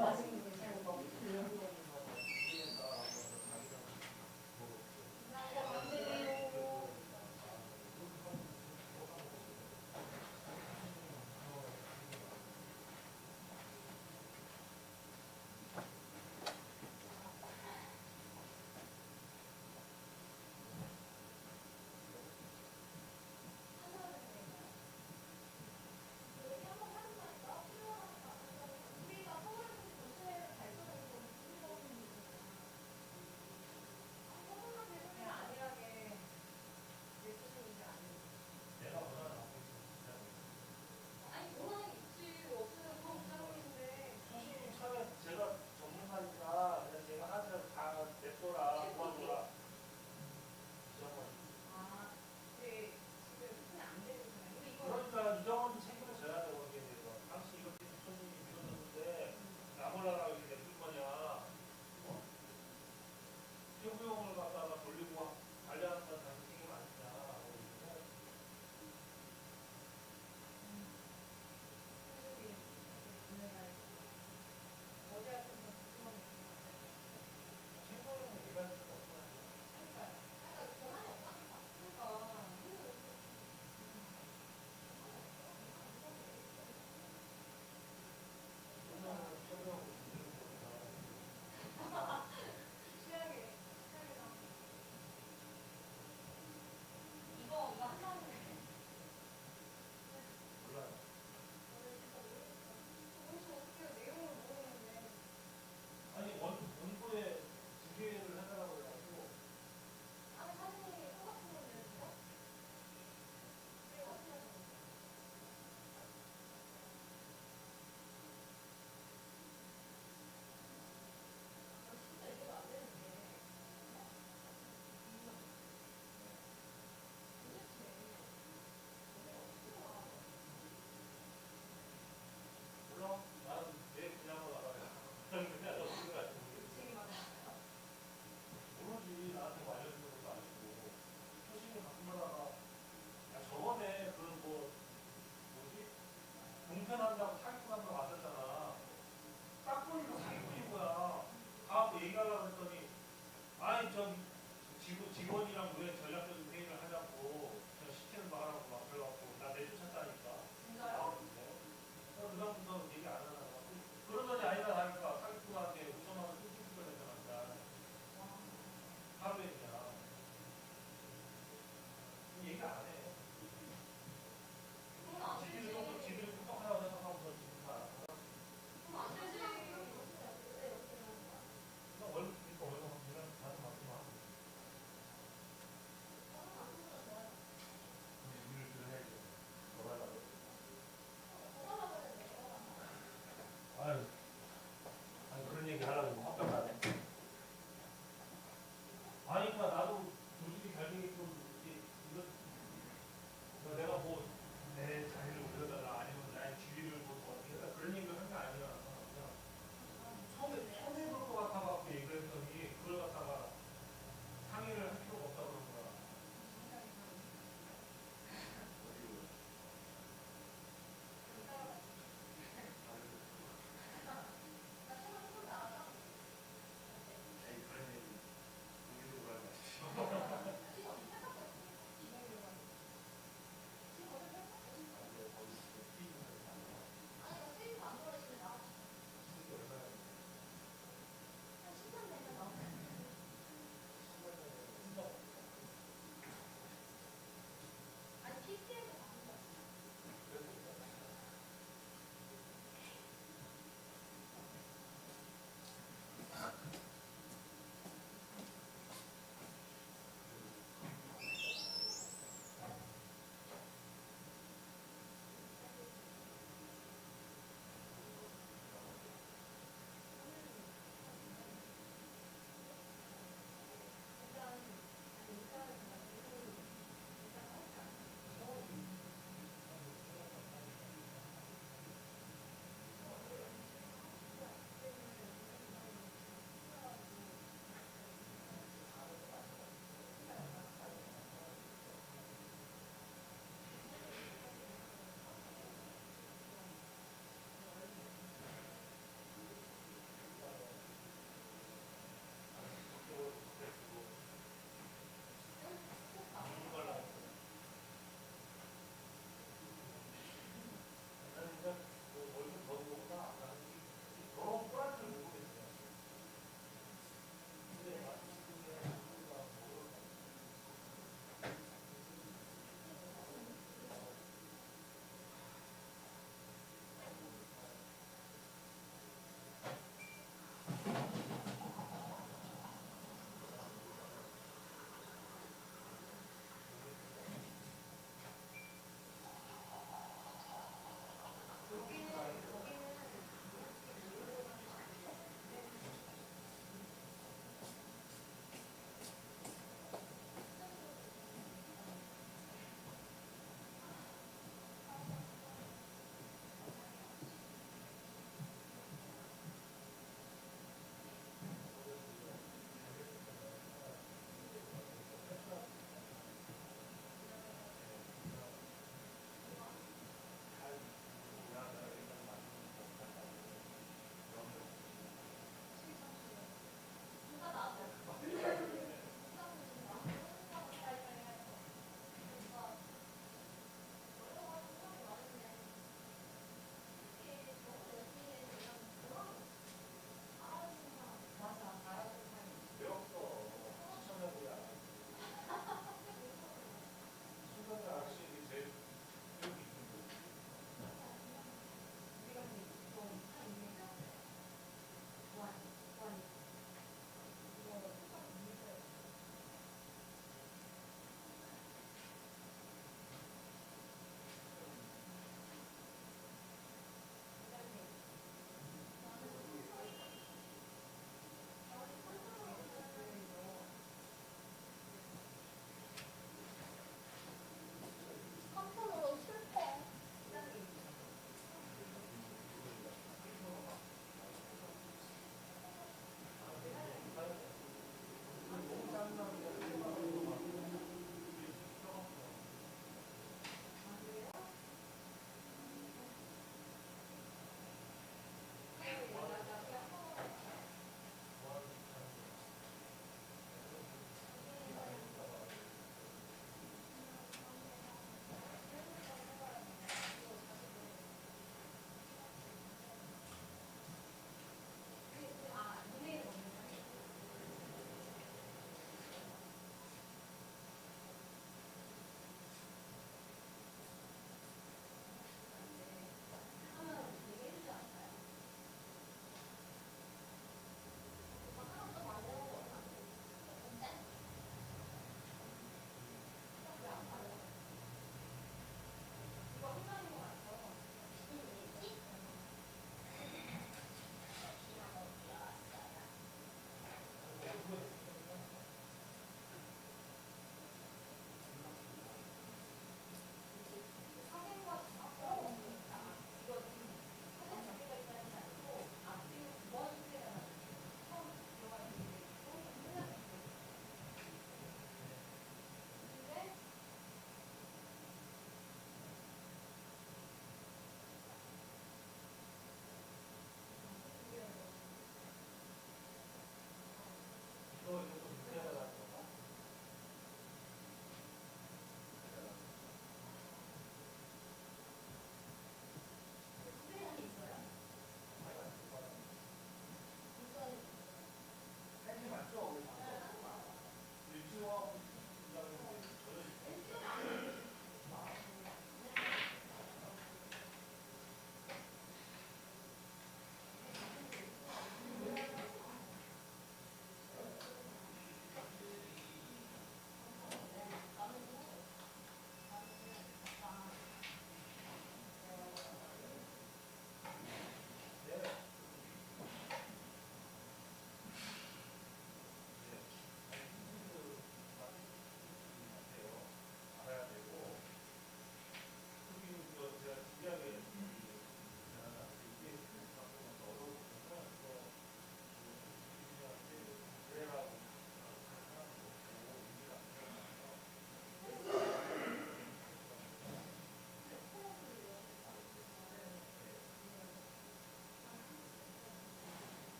맛있는 거 괜찮은 거. 감사합니다.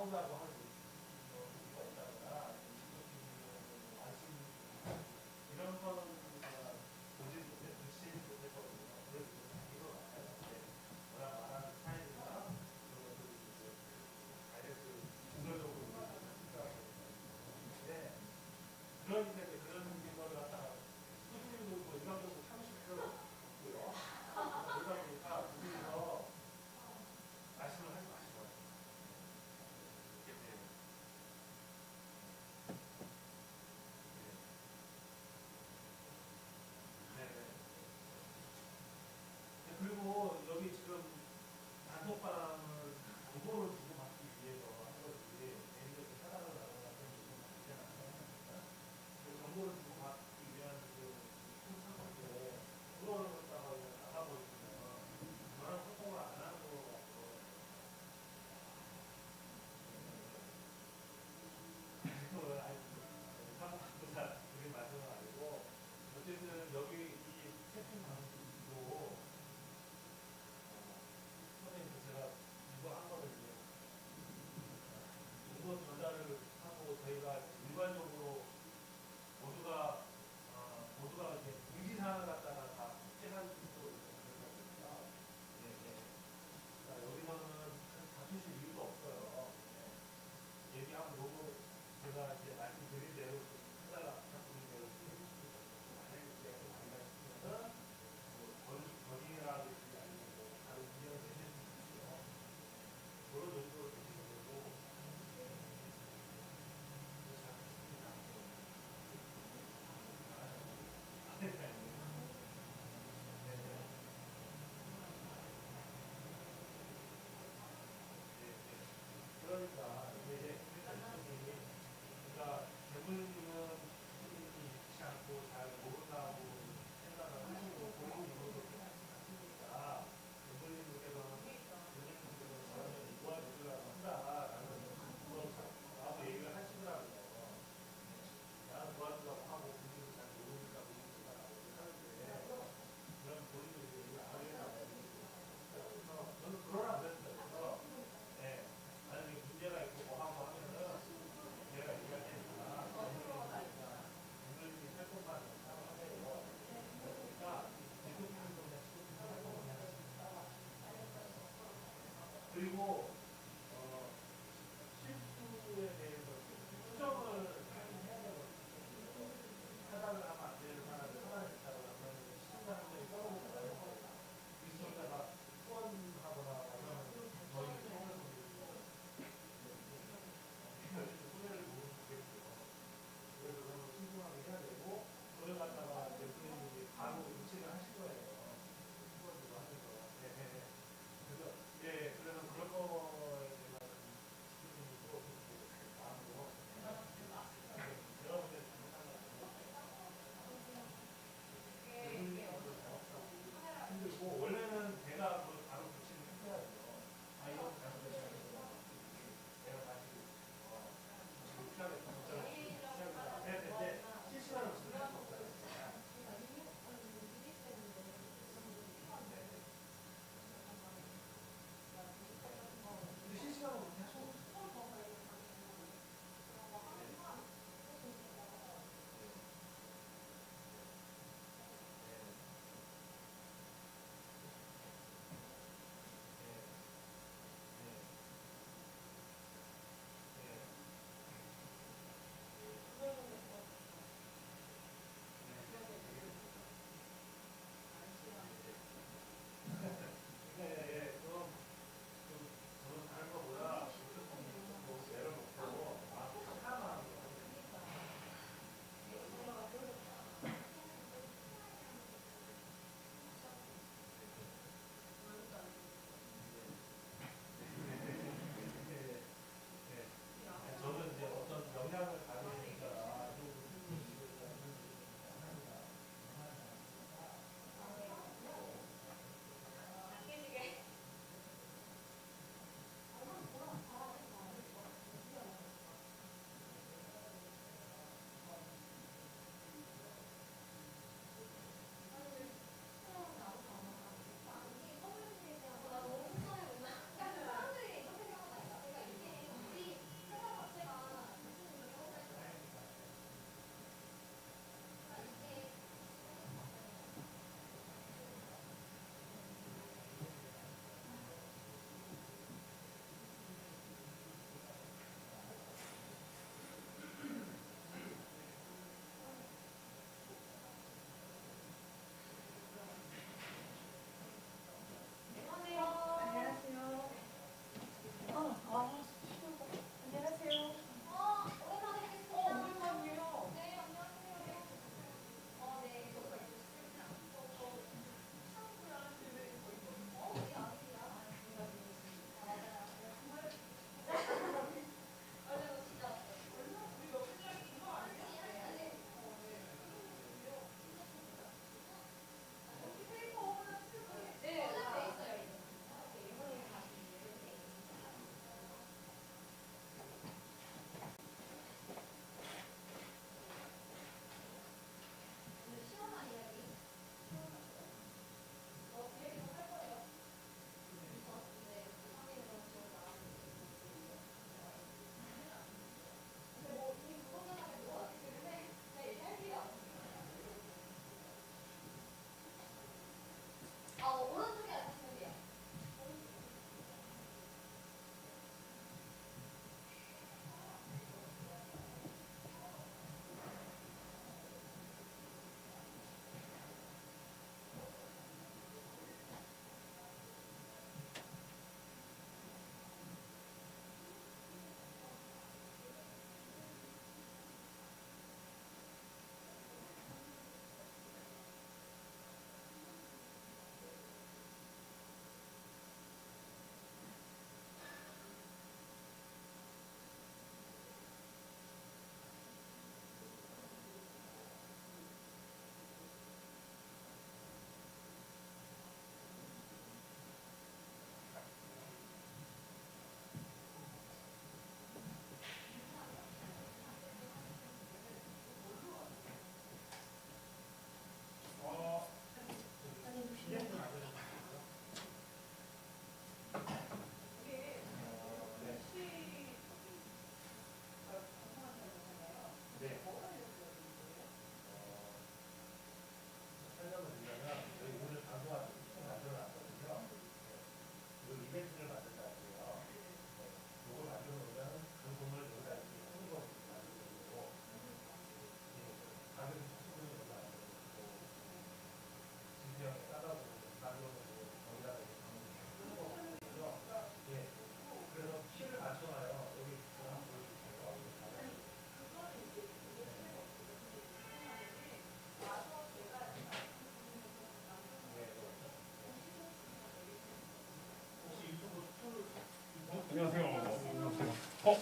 나온다고 하는 얘기가 있다거나 말씀 이런 거는 보지 못해 눈치 못했거든요. 그래서 이거 같아요. 워낙 말하는 스타일이나 이런 것들이 이제 다이렉트 공격적으로 네. 그러니까 이제 그런 거를 갖다가 수준도 뭐 일반적으로 참으실 필요가 없고요. 그러다 보니까 둘이서 말씀을 하지 마시고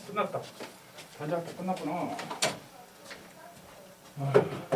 끝났다. 단장도 끝났구나. 아.